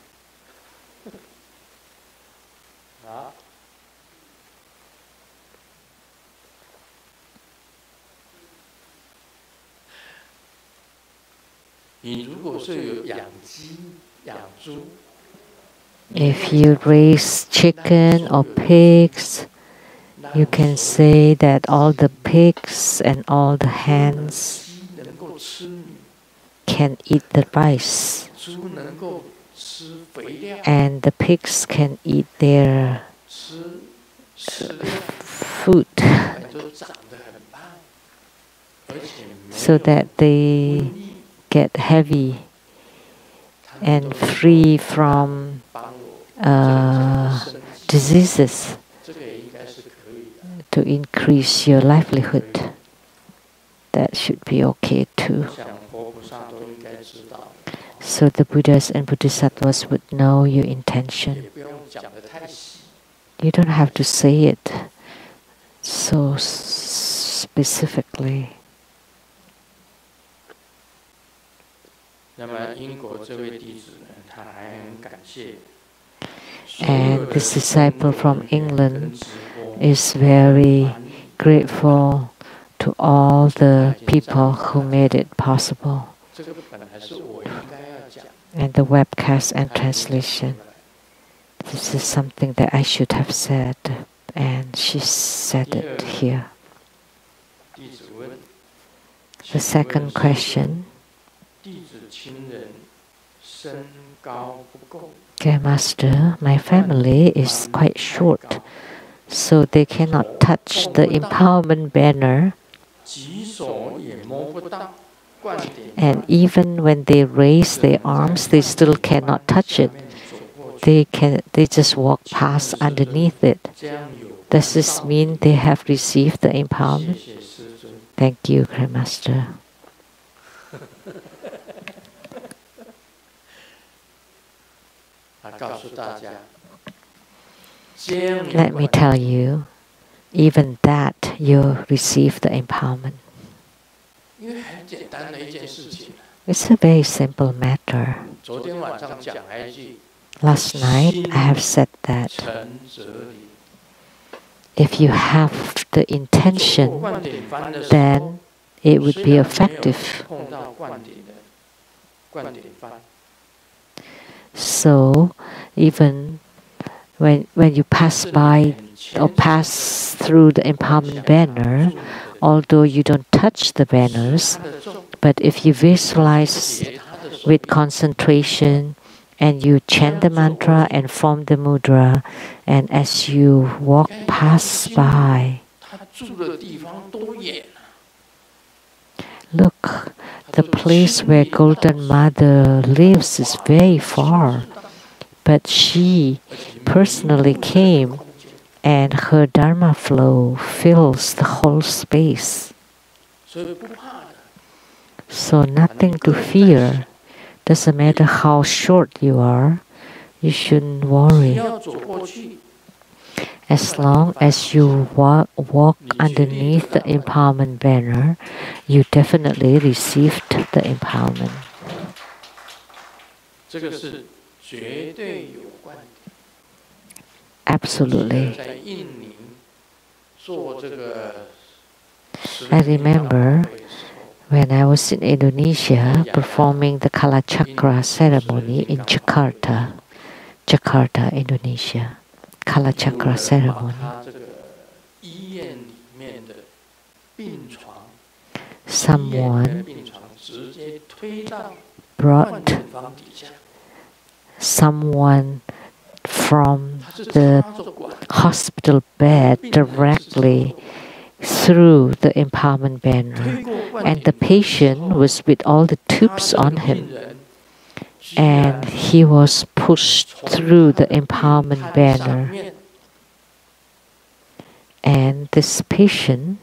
if you raise chicken or pigs, you can say that all the pigs and all the hens can eat the rice. And the pigs can eat their food so that they get heavy and free from diseases to increase your livelihood. That should be okay too. So the Buddhas and Bodhisattvas would know your intention. You don't have to say it so specifically. And this disciple from England is very grateful to all the people who made it possible. And the webcast and translation. This is something that I should have said, and she said it here. The second question. Okay, Master, my family is quite short, so they cannot touch the empowerment banner. And even when they raise their arms, they still cannot touch it. They just walk past underneath it. Does this mean they have received the empowerment? Thank you, Grandmaster. Let me tell you, even that you receive the empowerment. It's a very simple matter. Last night I have said that if you have the intention, then it would be effective. So even when you pass by or pass through the empowerment banner, although you don't touch the banners, but if you visualize with concentration and you chant the mantra and form the mudra, and as you walk past by, look, the place where Golden Mother lives is very far, but she personally came and her Dharma flow fills the whole space. So nothing to fear. Doesn't matter how short you are, you shouldn't worry. As long as you walk underneath the empowerment banner, you definitely received the empowerment. Absolutely. I remember when I was in Indonesia performing the Kalachakra ceremony in Jakarta, Indonesia. Kalachakra ceremony. Someone brought someone from the hospital bed directly through the empowerment banner, and the patient was with all the tubes on him, and he was pushed through the empowerment banner, and this patient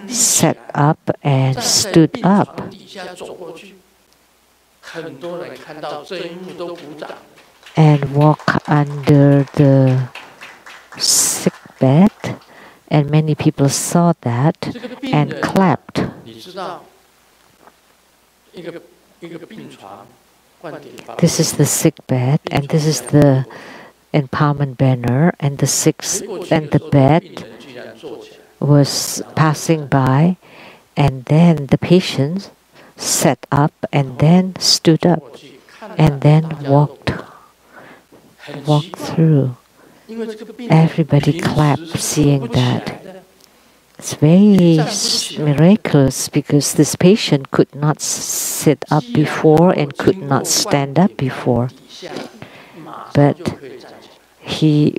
sat up and stood up. And walked under the sick bed, and many people saw that and clapped. This is the sick bed, and this is the empowerment banner, and the bed was passing by, and then the patient sat up and then stood up and then walked through. Everybody clapped seeing that. It's very miraculous because this patient could not sit up before and could not stand up before. But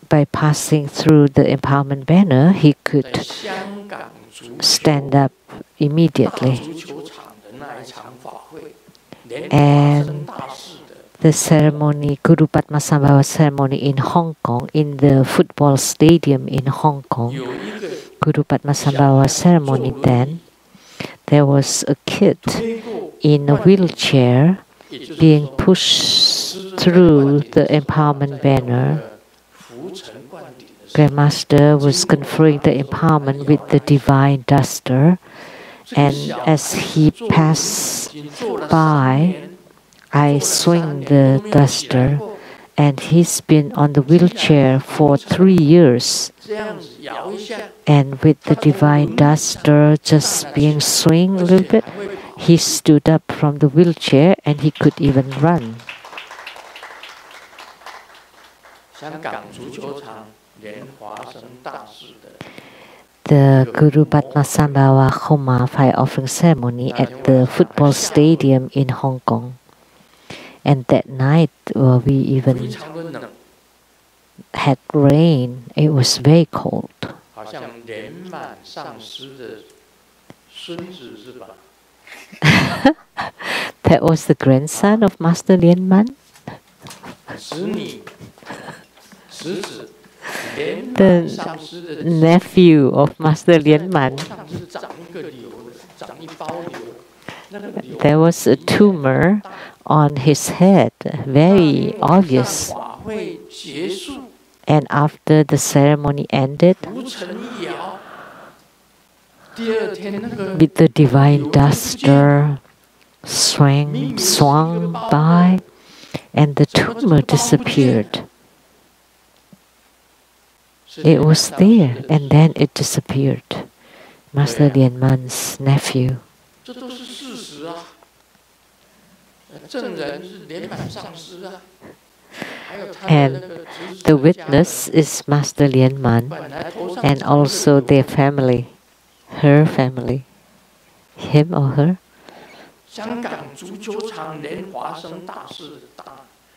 by passing through the empowerment banner, he could stand up immediately. And the ceremony, Guru Padmasambhava ceremony in Hong Kong, in the football stadium in Hong Kong, Guru Padmasambhava ceremony then, there was a kid in a wheelchair being pushed through the empowerment banner. Grandmaster was conferring the empowerment with the divine duster, and as he passed by, I swing the duster, and he's been on the wheelchair for 3 years. And with the divine duster just being swung a little bit, he stood up from the wheelchair and he could even run. The Guru Padmasambhava Homa fire offering ceremony at the football stadium in Hong Kong. And that night we even had rain. It was very cold. That was the grandson of Master Lianman? The nephew of Master Lianman. There was a tumor on his head, very obvious. And after the ceremony ended, with the divine duster swung by, and the tumor disappeared. It was there, and then it disappeared. Master Lianman's nephew. And the witness is Master Lian Man and also their family, her family, him or her.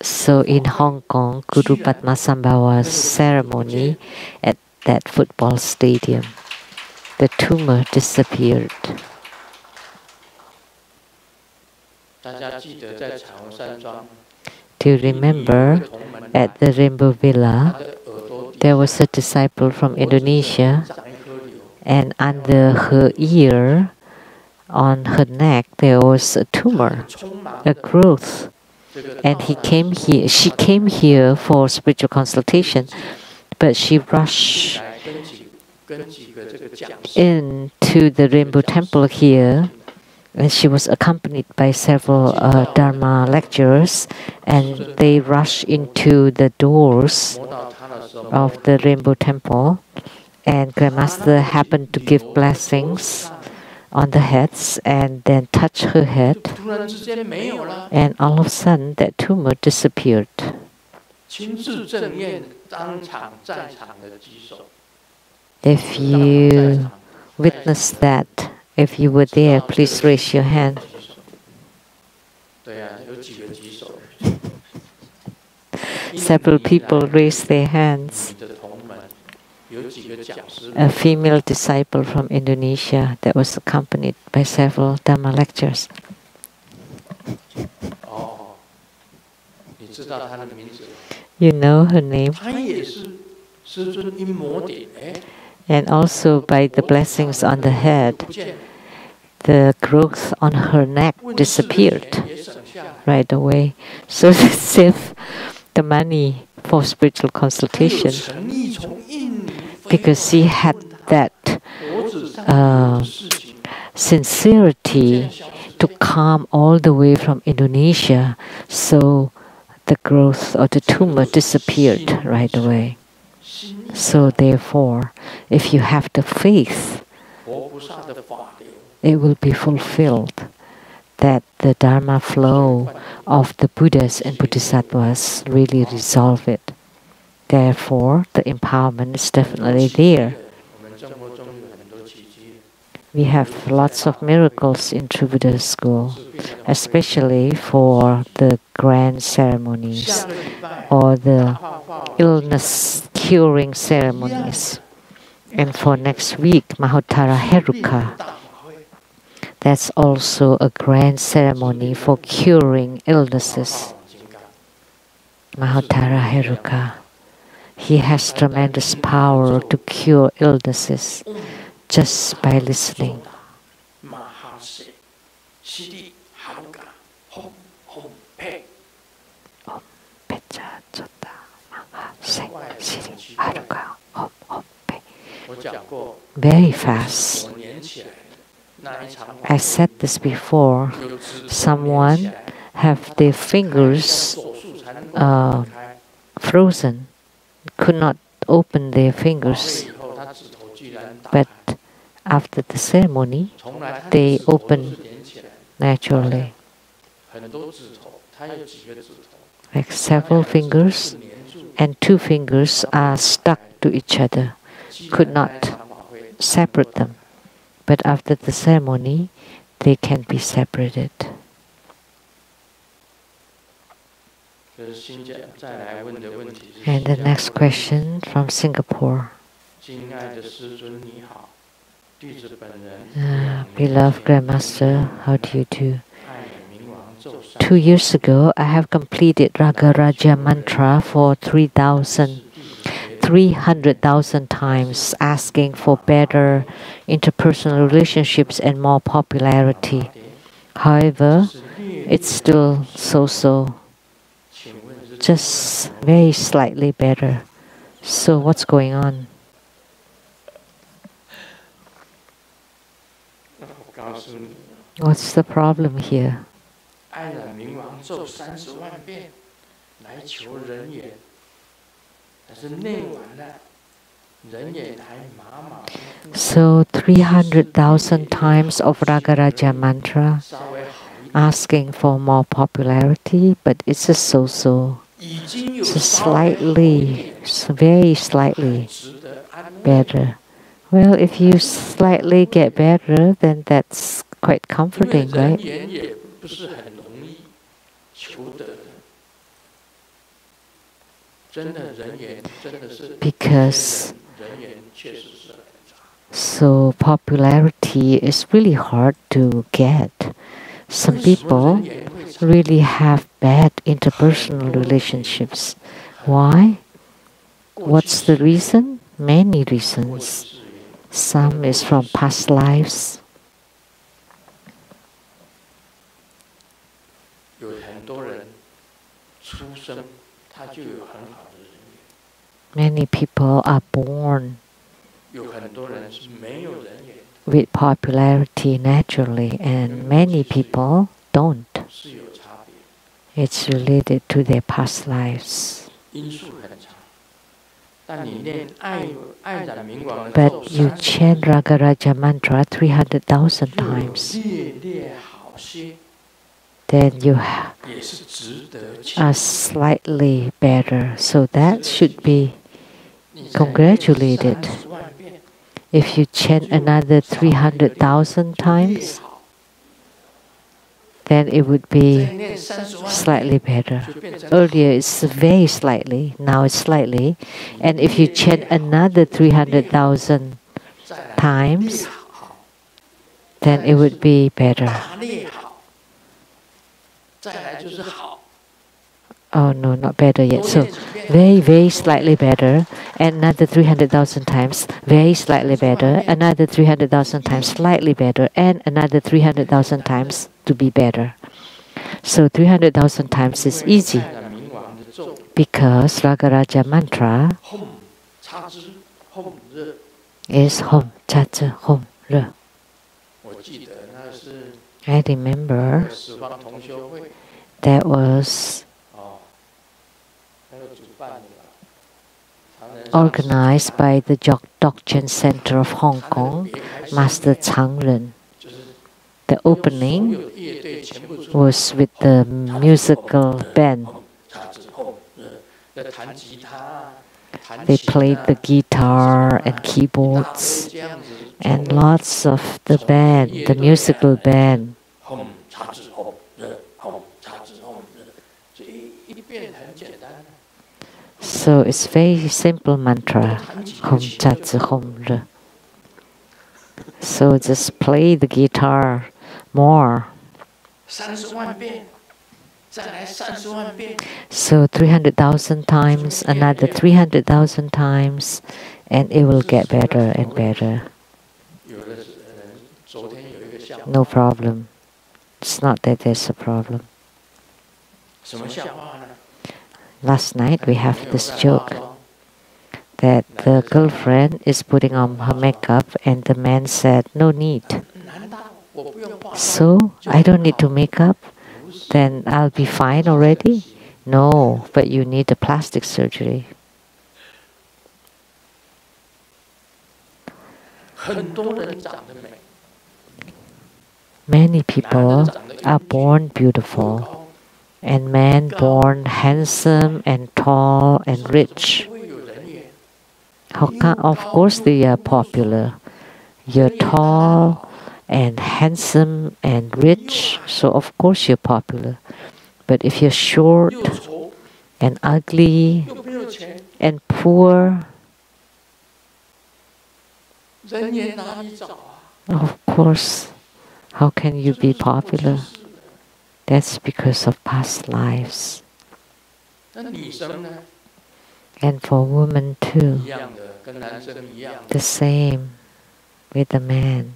So in Hong Kong, Guru Padmasambhava's ceremony at that football stadium, the tumor disappeared. Do you remember at the Rainbow Villa, there was a disciple from Indonesia, and under her ear, on her neck, there was a tumor, a growth. And she came here for spiritual consultation, but she rushed into the Rainbow Temple here, and she was accompanied by several Dharma lecturers, and they rushed into the doors of the Rainbow Temple, and Grandmaster happened to give blessings on the heads and then touch her head, and all of a sudden that tumor disappeared. If you witnessed that, if you were there, please raise your hand. Several people raised their hands. A female disciple from Indonesia that was accompanied by several Dharma lectures. You know her name? And also by the blessings on the head, the growth on her neck disappeared right away. So they saved the money for spiritual consultation, because she had that sincerity to come all the way from Indonesia, so the growth or the tumor disappeared right away. So therefore, if you have the faith, it will be fulfilled, that the Dharma flow of the Buddhas and Bodhisattvas really resolve it. Therefore, the empowerment is definitely there. We have lots of miracles in True Buddha School, especially for the grand ceremonies or the illness curing ceremonies. And for next week, Mahottara Heruka, that's also a grand ceremony for curing illnesses. Mahottara Heruka. He has tremendous power to cure illnesses just by listening. Very fast. I said this before. Someone have their fingers frozen, could not open their fingers, but after the ceremony, they open naturally. Like several fingers, and 2 fingers are stuck to each other, could not separate them. But after the ceremony, they can be separated. And the next question from Singapore. Beloved Grandmaster, how do you do? 2 years ago, I have completed Raga-Raja mantra for 300,000 times, asking for better interpersonal relationships and more popularity. However, it's still so-so, just very slightly better. So what's going on? What's the problem here? So 300,000 times of Raga-Raja mantra, asking for more popularity, but it's a so-so. So slightly, very slightly better. Well, if you slightly get better, then that's quite comforting, right? Because so popularity is really hard to get. Some people really have bad interpersonal relationships. Why? What's the reason? Many reasons. Some is from past lives. Many people are born with popularity naturally, and many people don't. It's related to their past lives. But you chant Ragaraja mantra 300,000 times, then you are slightly better. So that should be congratulated. If you chant another 300,000 times, then it would be slightly better. Earlier it's very slightly, now it's slightly. And if you chant another 300,000 times, then it would be better. Oh no, not better yet. So very, very slightly better. Another 300,000 times, very slightly better. Another 300,000 times, slightly better. And another 300,000 times to be better. So 300,000 times is easy. Because Ragaraja mantra is Hom, Cha-Zi, Hom, Re. I remember that was organized by the Dzogchen Center of Hong Kong, Master Chang Ren. The opening was with the musical band. They played the guitar and keyboards and lots of the band, the musical band. So it's very simple mantra, Hom Cha-Zi Hom Re. So just play the guitar more. So 300,000 times, another 300,000 times, and it will get better and better. No problem. It's not that there's a problem. Last night we have this joke that the girlfriend is putting on her makeup and the man said, no need. So, I don't need to make up? Then I'll be fine already? No, but you need a plastic surgery. Many people are born beautiful, and men born handsome and tall and rich. Of course they are popular. You're tall and handsome and rich, so of course you're popular. But if you're short and ugly and poor, of course, how can you be popular? That's because of past lives. And for women too, the same with the man.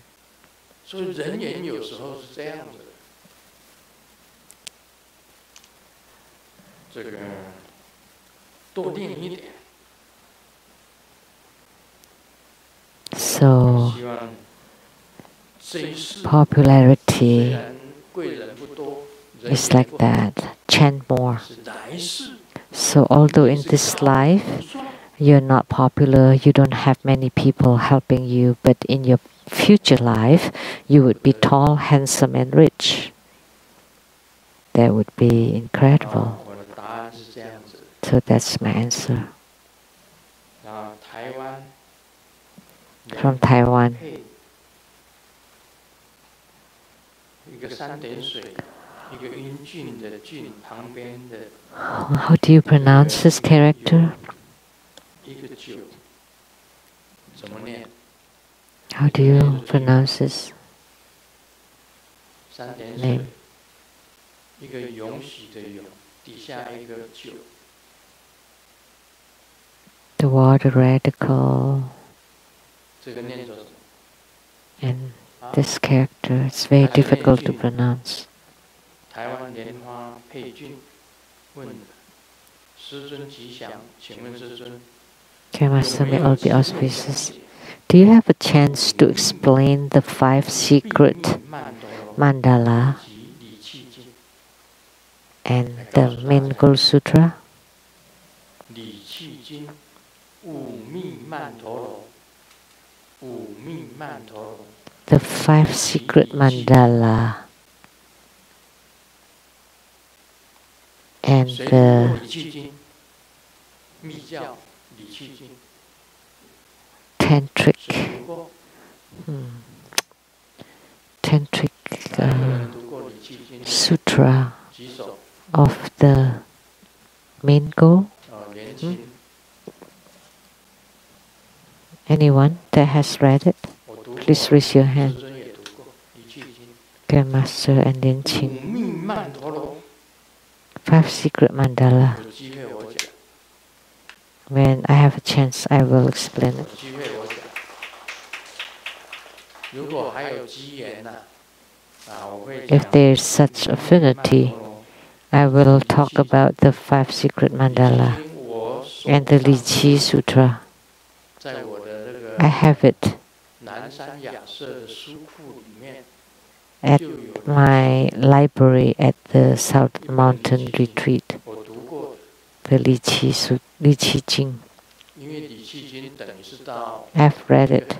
So, popularity is like that. Chant more. So, although in this life you're not popular, you don't have many people helping you, but in your future life you would be tall, handsome, and rich. That would be incredible. So that's my answer. From Taiwan. How do you pronounce this character? How do you pronounce this name? The word radical. And this character, it's very difficult to pronounce. Master, may all be auspicious. Do you have a chance to explain the 5 secret mandala and the main goal sutra? The 5 secret mandala and the tantric sutra of the main goal. Anyone that has read it, please raise your hand. Grandmaster and Lian-Sheng. 5 secret mandala. When I have a chance, I will explain it. If there is such affinity, I will talk about the 5 secret mandala and the Li Qi Sutra. I have it at my library at the South Mountain Retreat, the Li Qi Jing. I've read it.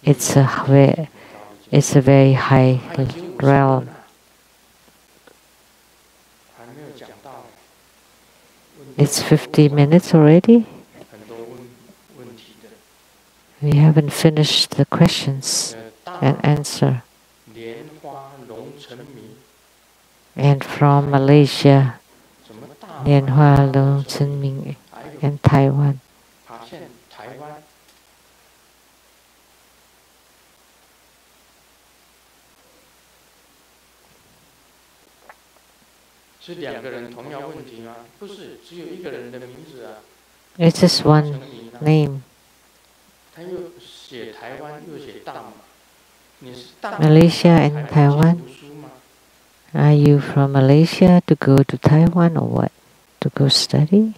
It's a very high realm. It's 50 minutes already. We haven't finished the questions and answer. And from Malaysia, Lianhua Long Chen Ming, and Taiwan. It's just one name. Malaysia and Taiwan. Are you from Malaysia to go to Taiwan or what? To go study?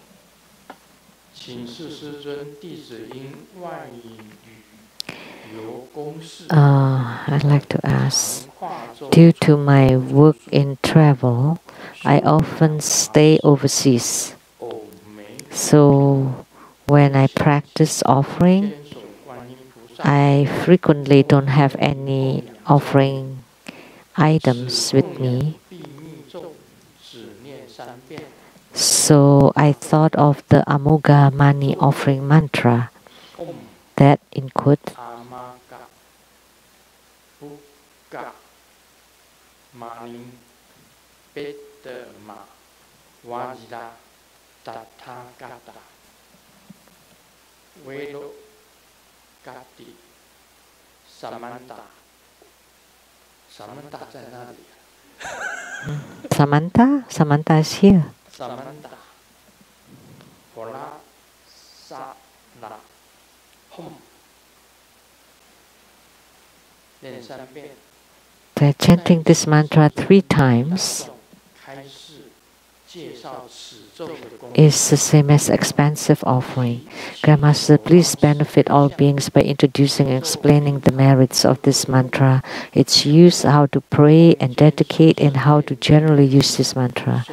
I'd like to ask, due to my work in travel, I often stay overseas. So when I practice offering, I frequently don't have any offering items with me. So I thought of the Amoga money offering mantra that includes Samantha? Samantha is here. They're chanting this mantra 3 times. Is the same as expansive offering. Grandmaster, please benefit all beings by introducing and explaining the merits of this mantra, its use, how to pray and dedicate, and how to generally use this mantra.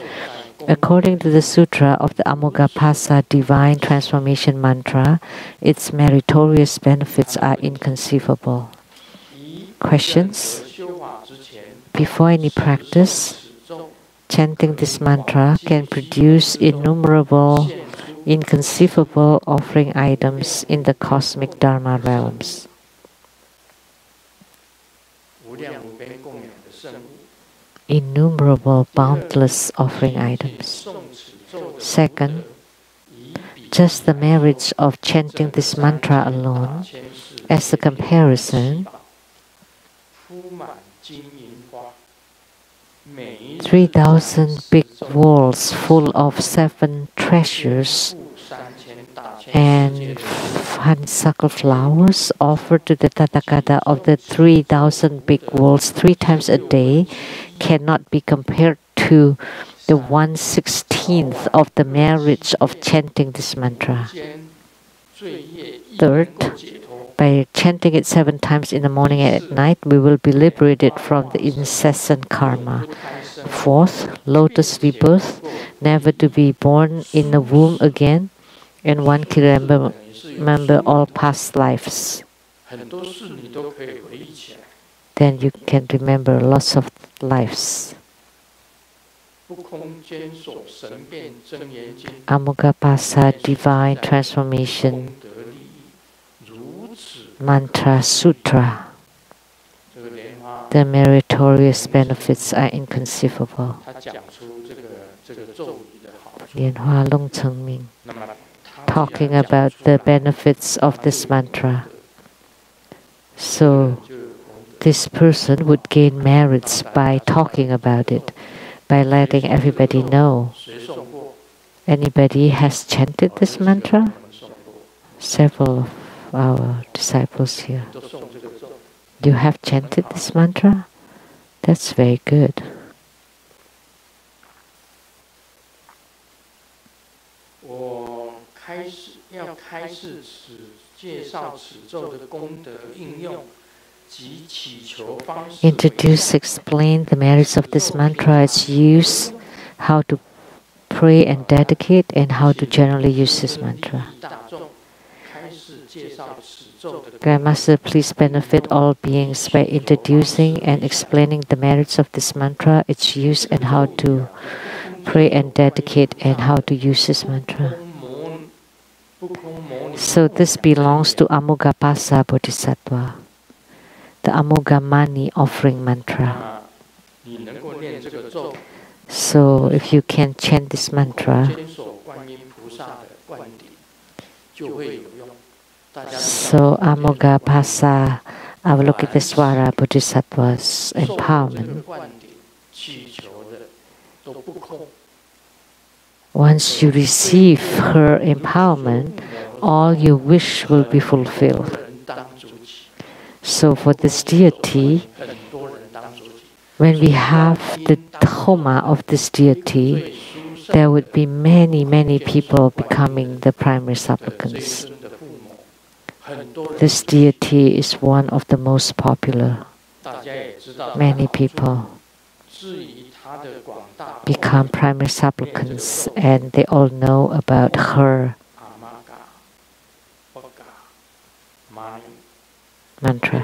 According to the Sutra of the Amoghapasa Divine Transformation Mantra, its meritorious benefits are inconceivable. Questions? Before any practice, chanting this mantra can produce innumerable, inconceivable offering items in the cosmic Dharma realms. Innumerable, boundless offering items. Second, just the merits of chanting this mantra alone, as a comparison, 3,000 big walls full of 7 treasures and honeysuckle flowers offered to the Tathagata of the 3,000 big walls 3 times a day cannot be compared to the 1/16th of the merits of chanting this mantra. Third, by chanting it 7 times in the morning and at night, we will be liberated from the incessant karma. Fourth, lotus rebirth, never to be born in the womb again, and one can remember all past lives. Then you can remember lots of lives. Amoghapasa Divine Transformation Mantra Sutra. The meritorious benefits are inconceivable. Lianhua Longcheng Ming, talking about the benefits of this mantra. So, this person would gain merits by talking about it, by letting everybody know. Anybody has chanted this mantra? Several of our disciples here. You have chanted this mantra? That's very good. Introduce, explain the merits of this mantra, its use, how to pray and dedicate, and how to generally use this mantra. Grandmaster, please benefit all beings by introducing and explaining the merits of this mantra, its use, and how to pray and dedicate, and how to use this mantra. So this belongs to Amoghapasa Bodhisattva, the Amoghamani offering mantra. So if you can chant this mantra, so Amoghapasa Avalokitesvara Bodhisattva's empowerment, once you receive her empowerment, all your wish will be fulfilled. So for this deity, when we have the Homa of this deity, there would be many, many people becoming the primary supplicants. This deity is one of the most popular. Many people become primary supplicants, and they all know about her mantra.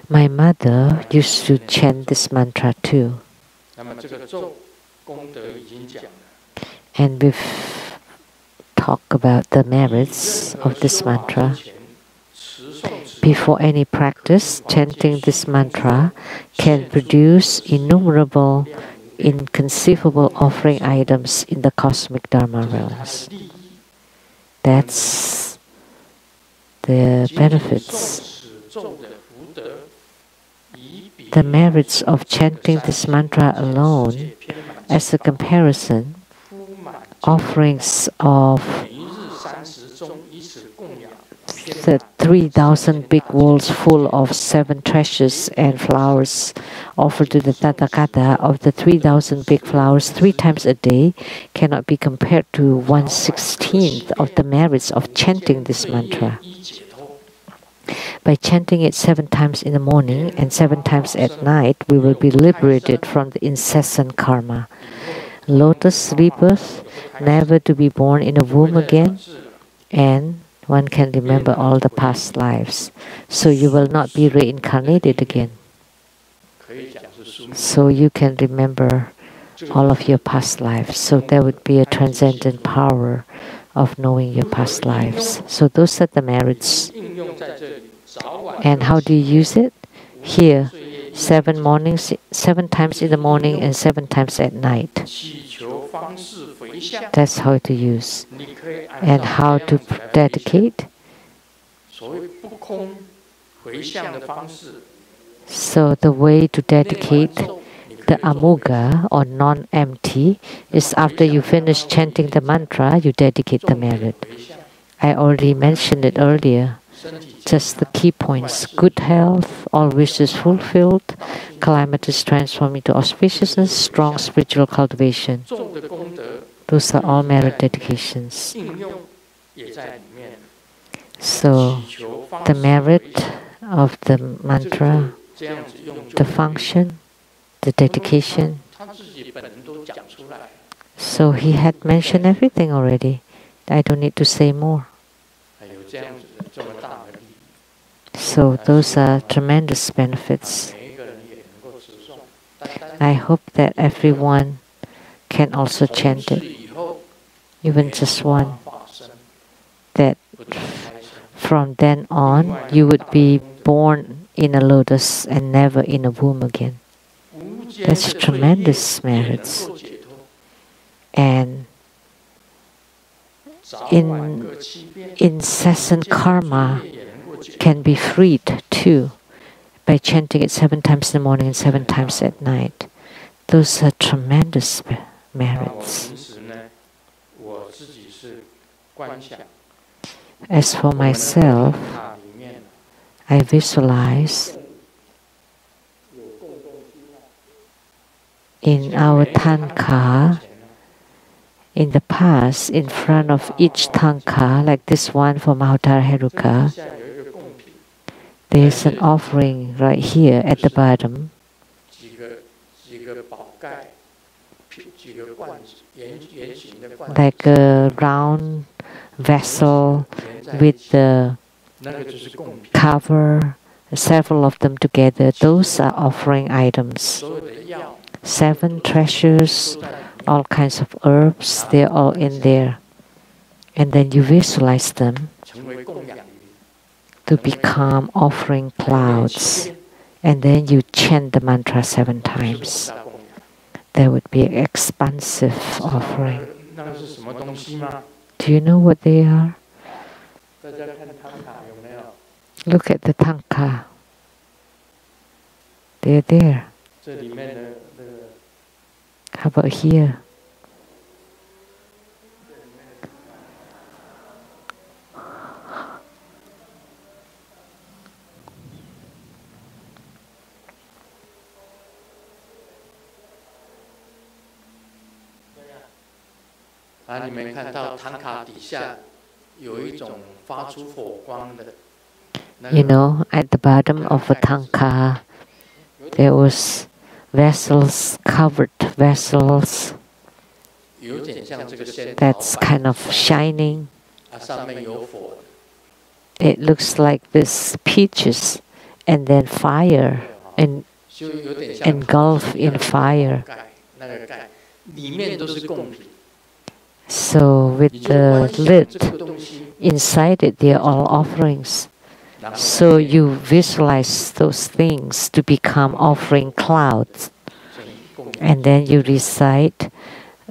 My mother used to chant this mantra too. And we've talked about the merits of this mantra. Before any practice, chanting this mantra can produce innumerable, inconceivable offering items in the cosmic Dharma realms. That's the benefits. The merits of chanting this mantra alone, as a comparison, offerings of the 3,000 big bowls full of 7 treasures and flowers offered to the Tathagata of the 3,000 big flowers 3 times a day cannot be compared to 1/16th of the merits of chanting this mantra. By chanting it 7 times in the morning and 7 times at night, we will be liberated from the incessant karma. Lotus rebirth, never to be born in a womb again, and one can remember all the past lives. So you will not be reincarnated again. So you can remember all of your past lives. So there would be a transcendent power of knowing your past lives. So those are the merits. And how do you use it? Here, 7 times in the morning and 7 times at night. That's how to use. And how to dedicate? So the way to dedicate the amuga or non-empty is after you finish chanting the mantra, you dedicate the merit. I already mentioned it earlier. Just the key points: good health, all wishes fulfilled, calamities transformed into auspiciousness, strong spiritual cultivation. Those are all merit dedications. So the merit of the mantra, the function, the dedication. So he had mentioned everything already. I don't need to say more. So those are tremendous benefits. I hope that everyone can also chant it, even just one, that from then on you would be born in a lotus and never in a womb again. That's tremendous merits. And in incessant karma can be freed too by chanting it 7 times in the morning and 7 times at night. Those are tremendous merits. As for myself, I visualize in our tanka, in the past, in front of each tanka, like this one for Mahottara Heruka, there is an offering right here at the bottom. Like a round vessel with the cover, several of them together. Those are offering items. 7 treasures, all kinds of herbs, they're all in there. And then you visualize them to become offering clouds. And then you chant the mantra 7 times. There would be an expansive offering. Do you know what they are? Look at the tanka. They're there. How about here? You know, at the bottom of a tanka, there was vessels, covered vessels, that's kind of shining. It looks like this peaches, and then fire, and engulfed in fire. So with the lid inside it, they are all offerings. So you visualize those things to become offering clouds. And then you recite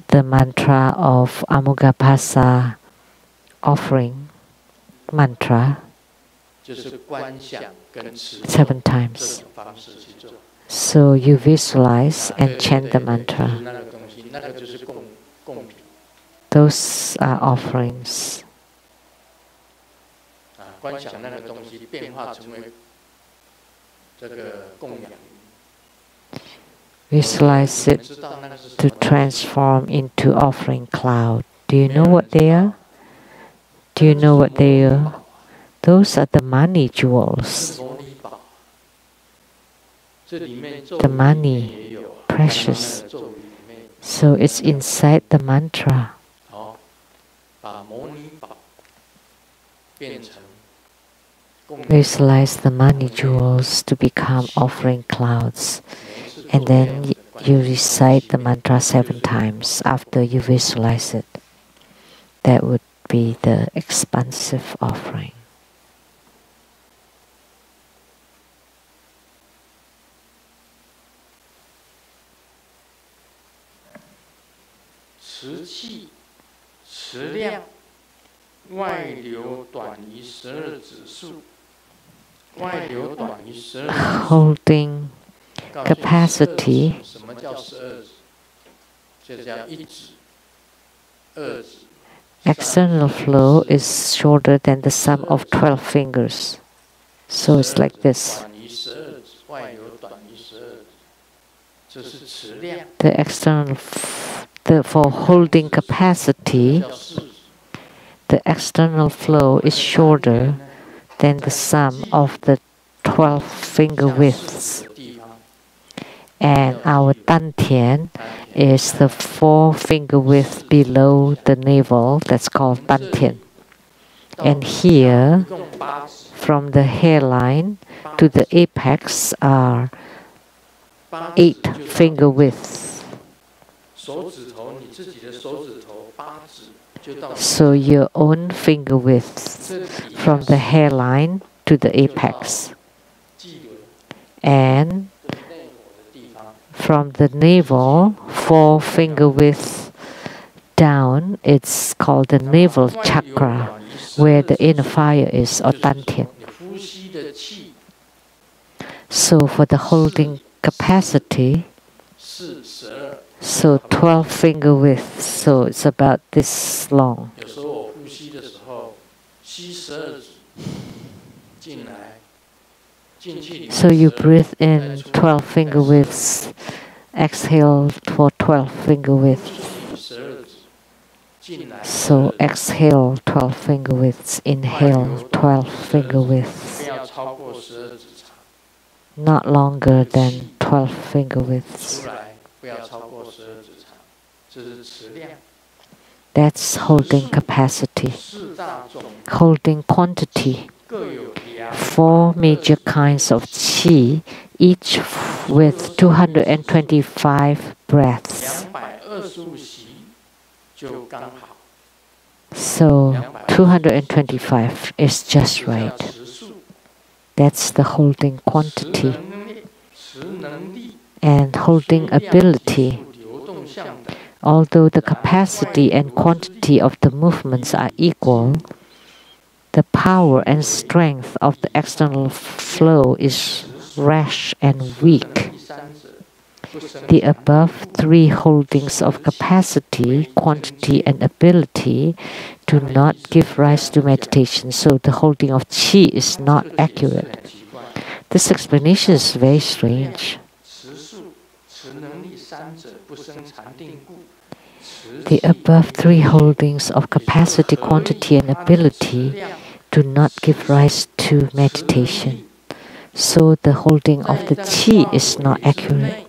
the mantra of Amugapasa offering mantra 7 times. So you visualize and chant the mantra. Those are offerings. 观想那个东西变化成为这个供养。Visualize it to transform into offering cloud. Do you know what they are? Do you know what they are? Those are the money jewels. The money, precious. So it's inside the mantra. Visualize the money jewels to become offering clouds. And then you recite the mantra 7 times after you visualize it. That would be the expansive offering. Holding capacity. External flow is shorter than the sum of 12 fingers. So it's like this. The external, for holding capacity, the external flow is shorter than the sum of the 12 finger widths. And our dantian is the 4 finger width below the navel, that's called dantian. And here, from the hairline to the apex are 8 finger widths. So your own finger width from the hairline to the apex. And from the navel, 4 finger widths down, it's called the navel chakra, where the inner fire is, or dantian. So for the holding capacity, so 12 finger widths, so it's about this long. So you breathe in 12 finger widths, exhale for 12 finger widths. So exhale 12 finger widths, inhale 12 finger widths. Not longer than 12 finger widths. That's holding capacity. Holding quantity. 4 major kinds of qi, each with 225 breaths. So 225 is just right. That's the holding quantity. And holding ability. Although the capacity and quantity of the movements are equal, the power and strength of the external flow is rash and weak. The above 3 holdings of capacity, quantity, and ability do not give rise to meditation, so the holding of qi is not accurate. This explanation is very strange. The above 3 holdings of capacity, quantity, and ability do not give rise to meditation, so the holding of the qi is not accurate.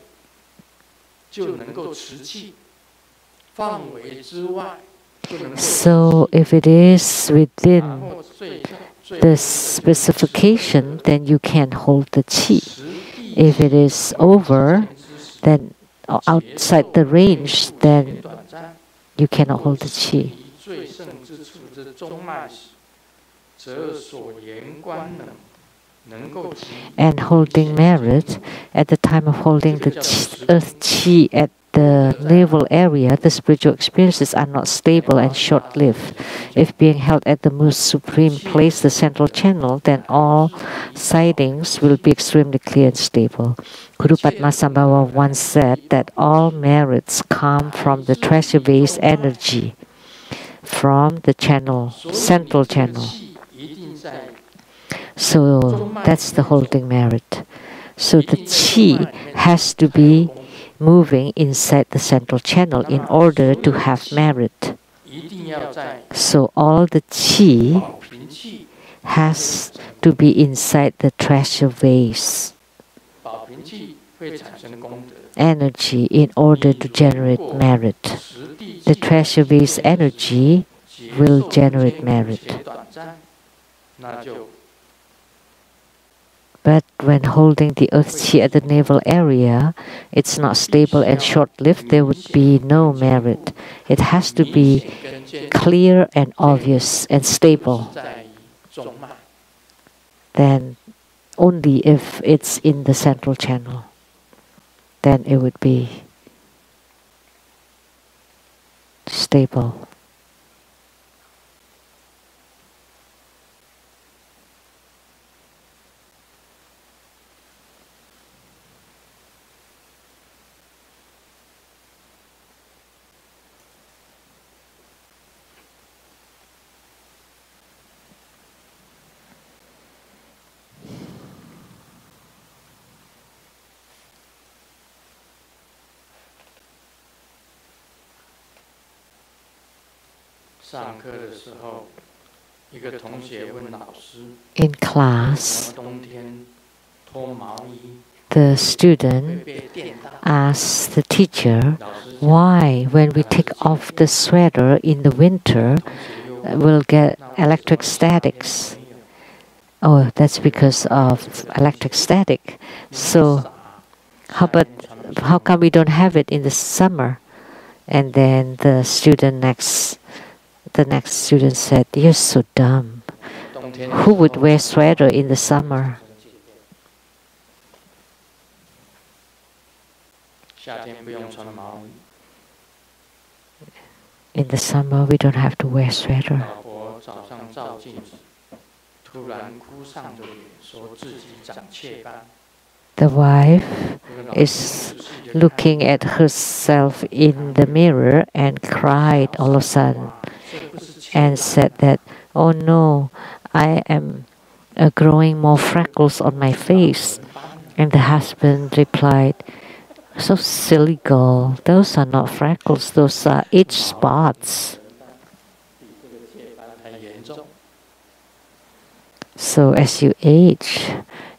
So if it is within the specification, then you can hold the qi. If it is over, then outside the range, then you cannot hold the qi. And holding merit, at the time of holding the earth qi at the navel area, the spiritual experiences are not stable and short-lived. If being held at the most supreme place, the central channel, then all sidings will be extremely clear and stable. Guru Padmasambhava once said that all merits come from the treasure vase energy, from the channel, central channel. So that's the holding merit. So the qi has to be moving inside the central channel in order to have merit. So all the qi has to be inside the treasure vase energy in order to generate merit. The treasure vase energy will generate merit. But when holding the earth qi at the navel area, it's not stable and short-lived, there would be no merit. It has to be clear and obvious and stable. Then only if it's in the central channel, then it would be stable. In class, the student asks the teacher, why when we take off the sweater in the winter, we'll get electric statics? Oh, that's because of electric static. So how come we don't have it in the summer? And then the next student said, "You're so dumb. Who would wear sweater in the summer?" In the summer, we don't have to wear sweater. The wife is looking at herself in the mirror and cried all of a sudden and said that, "Oh no, I am growing more freckles on my face." And the husband replied, "So silly girl, those are not freckles, those are itch spots." So as you age,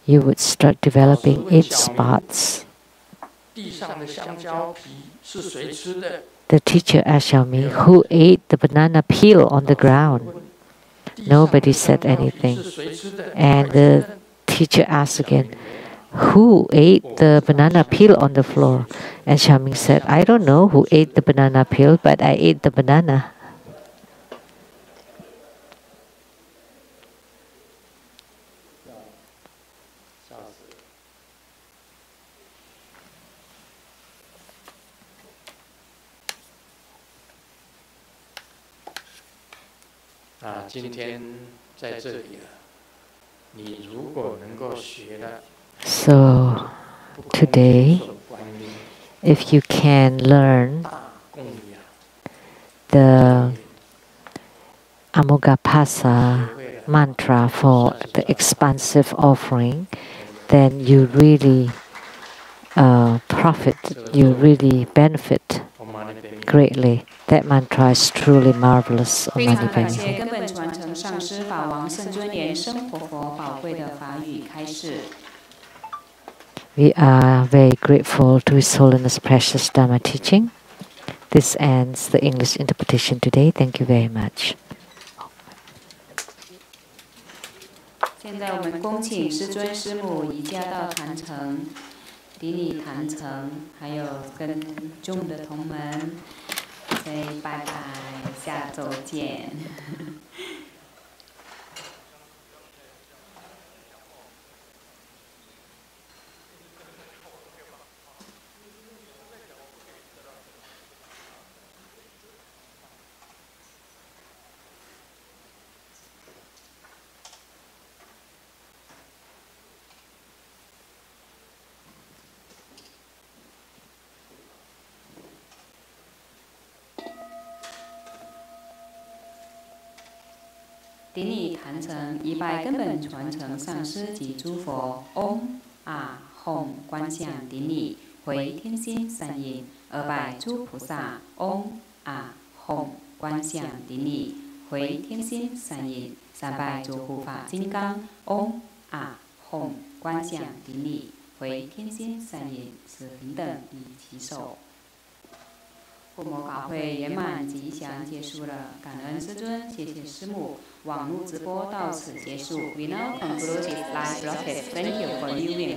you would start developing itch spots. The teacher asked Xiaoming, "Who ate the banana peel on the ground?" Nobody said anything. And the teacher asked again, "Who ate the banana peel on the floor?" And Xiaoming said, "I don't know who ate the banana peel, but I ate the banana." So today, if you can learn the Amoghapasa mantra for the expansive offering, then you really profit, you really benefit greatly. That mantra is truly marvelous. Om Mani Padme Hum. We are very grateful to His Holiness Precious Dharma teaching. This ends the English interpretation today. Thank you very much. 现在我们恭请师尊师母移驾到坛城，顶礼坛城，还有跟众的同门，say 拜拜，下周见。顶礼坛城100根本传承上师及诸佛。嗡啊吽观想顶礼，回天心善引，2拜诸菩萨。嗡啊吽观想顶礼，回天心善引，3拜诸护法金刚。嗡啊吽观想顶礼，回天心善引，是平等以其手。护摩法会圆满吉祥结束了，感恩师尊，谢谢师母。网络直播到此结束。We now conclude this live broadcast. Thank you for viewing.